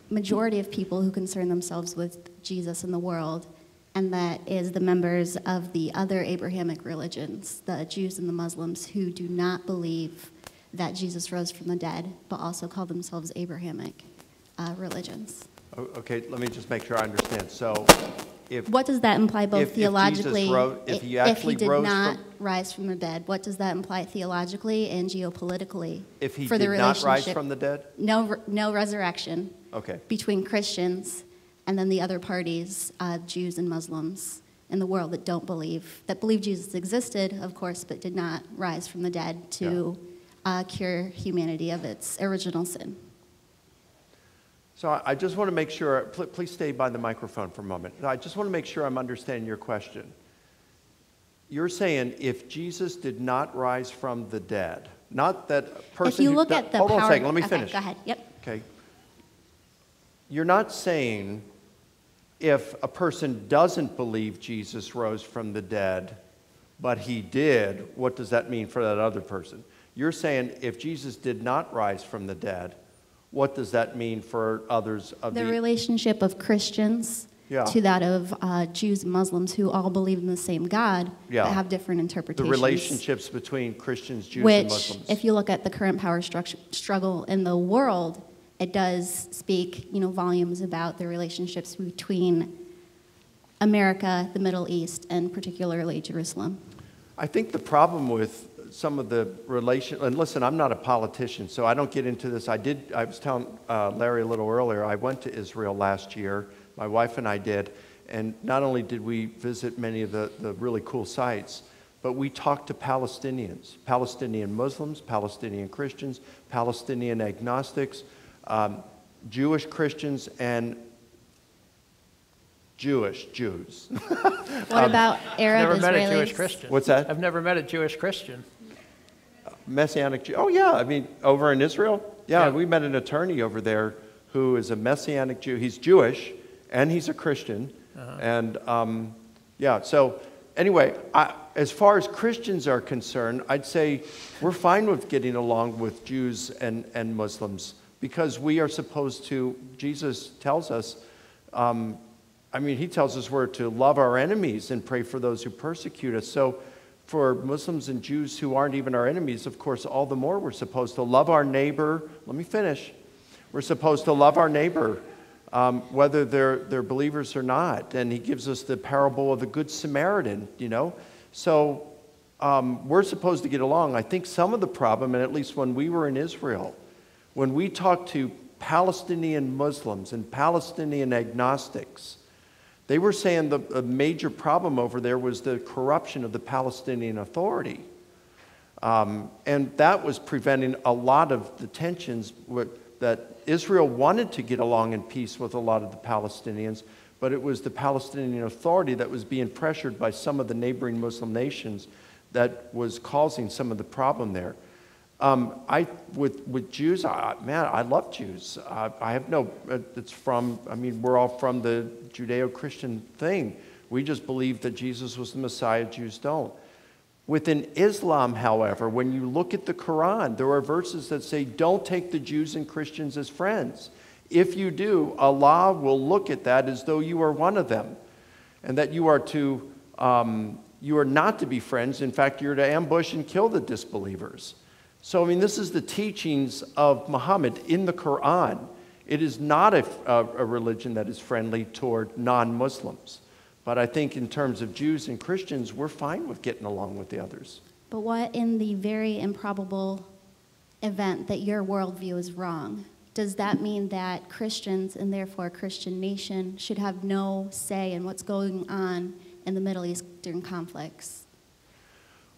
majority of people who concern themselves with Jesus in the world, and that is the members of the other Abrahamic religions, the Jews and the Muslims, who do not believe that Jesus rose from the dead, but also call themselves Abrahamic religions? Okay, let me just make sure I understand. So, what does that imply both theologically? If he did not rise from the dead, what does that imply theologically and geopolitically? If he for the did not rise relationship? from the dead? No resurrection. Okay. Between Christians and then the other parties, Jews and Muslims in the world that believe Jesus existed, of course, but did not rise from the dead to cure humanity of its original sin. So I just want to make sure, please stay by the microphone for a moment. I just want to make sure I'm understanding your question. You're saying if Jesus did not rise from the dead, not that person if you look at the hold on a power, second, let me finish. Go ahead, yep. Okay. You're not saying if a person doesn't believe Jesus rose from the dead, but he did, what does that mean for that other person? You're saying if Jesus did not rise from the dead, what does that mean for others of the relationship of Christians to that of Jews and Muslims who all believe in the same God but have different interpretations? The relationships between Christians, Jews, and Muslims. Which, if you look at the current power struggle in the world, it does speak, volumes about the relationships between America, the Middle East, and particularly Jerusalem. I think the problem with some of the relation, and listen, I'm not a politician, so I don't get into this. I was telling Larry a little earlier, I went to Israel last year. My wife and I did, and not only did we visit many of the really cool sites, but we talked to Palestinians, Palestinian Muslims, Palestinian Christians, Palestinian agnostics, Jewish Christians, and Jews. What about Arab Never met a Israelis? Jewish Christian. What's that? I've never met a Jewish Christian. Messianic Jew. Oh, yeah. I mean, over in Israel? Yeah, Yeah. we met an attorney over there who is a Messianic Jew. He's Jewish, and he's a Christian. And, yeah, so anyway, as far as Christians are concerned, I'd say we're fine with getting along with Jews and Muslims because we are supposed to, Jesus tells us, he tells us we're to love our enemies and pray for those who persecute us. So for Muslims and Jews who aren't even our enemies, of course, all the more we're supposed to love our neighbor. Let me finish. We're supposed to love our neighbor, whether they're believers or not. And he gives us the parable of the Good Samaritan, So we're supposed to get along. I think some of the problem, and at least when we were in Israel, when we talked to Palestinian Muslims and Palestinian agnostics, they were saying the major problem over there was the corruption of the Palestinian Authority. And that was preventing a lot of the tensions that Israel wanted to get along in peace with a lot of the Palestinians, but it was the Palestinian Authority that was being pressured by some of the neighboring Muslim nations that was causing some of the problem there. With Jews, I love Jews. I have no, we're all from the Judeo-Christian thing. We just believe that Jesus was the Messiah, Jews don't. Within Islam, however, when you look at the Quran, there are verses that say, don't take the Jews and Christians as friends. If you do, Allah will look at that as though you are one of them, and that you are not to be friends. In fact, you're to ambush and kill the disbelievers. So, this is the teachings of Muhammad in the Quran. It is not a religion that is friendly toward non-Muslims. But I think in terms of Jews and Christians, we're fine with getting along with the others. But what in the very improbable event that your worldview is wrong? Does that mean that Christians, and therefore a Christian nation, should have no say in what's going on in the Middle Eastern conflicts?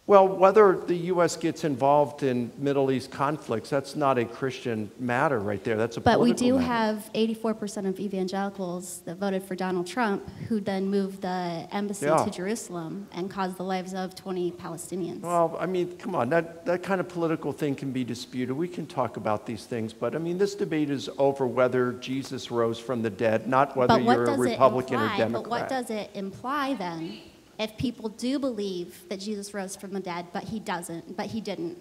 Well, whether the U.S. gets involved in Middle East conflicts, that's not a Christian matter right there. That's a political matter. But we do have 84% of evangelicals that voted for Donald Trump, who then moved the embassy to Jerusalem and caused the lives of 20 Palestinians. Well, come on, that kind of political thing can be disputed. We can talk about these things, but this debate is over whether Jesus rose from the dead, not whether you're a Republican or Democrat. But what does it imply then? If people do believe that Jesus rose from the dead, but he didn't,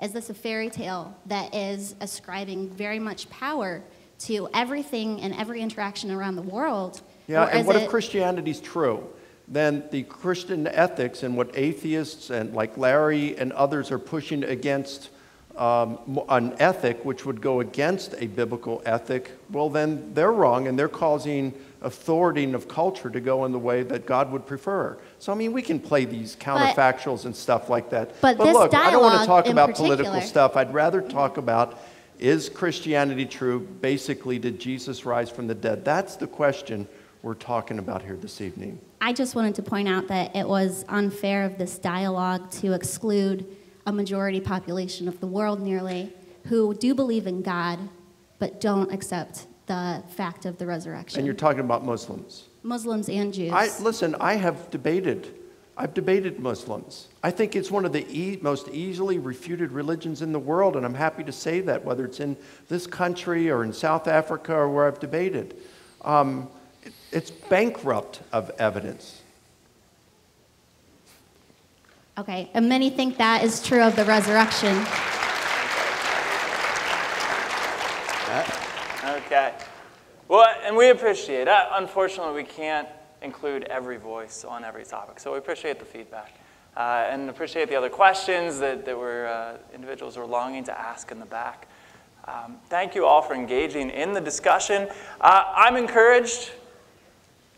is this a fairy tale that is ascribing very much power to everything and every interaction around the world? Yeah, and what if Christianity's true? Then the Christian ethics and what atheists and like Larry and others are pushing against an ethic which would go against a biblical ethic, well then they're wrong and they're causing authority of culture to go in the way that God would prefer. So we can play these counterfactuals and stuff like that. But look, I don't want to talk about political stuff. I'd rather talk about, is Christianity true? Basically, did Jesus rise from the dead? That's the question we're talking about here this evening. I just wanted to point out that it was unfair of this dialogue to exclude a majority population of the world nearly who do believe in God but don't accept the fact of the resurrection. And you're talking about Muslims. Muslims and Jews. I've debated Muslims. I think it's one of the most easily refuted religions in the world, and I'm happy to say that, whether it's in this country or in South Africa or where I've debated. It's bankrupt of evidence. Okay, and many think that is true of the resurrection. Okay. Well, and we appreciate that. Unfortunately, we can't include every voice on every topic, so we appreciate the feedback and appreciate the other questions that individuals were longing to ask in the back. Thank you all for engaging in the discussion. I'm encouraged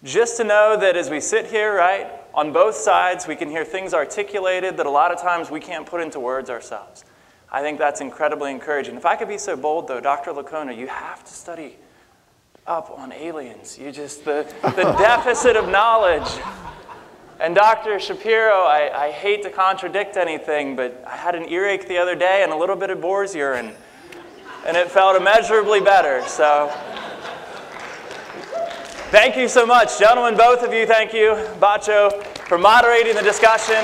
just to know that as we sit here, right, on both sides, we can hear things articulated that a lot of times we can't put into words ourselves. I think that's incredibly encouraging. If I could be so bold, though, Dr. Licona, you have to study up on aliens. The deficit of knowledge. And Dr. Shapiro, I hate to contradict anything, but I had an earache the other day and a little bit of boar's urine, and it felt immeasurably better. So Thank you so much. Gentlemen, both of you, thank you. Bacho, for moderating the discussion.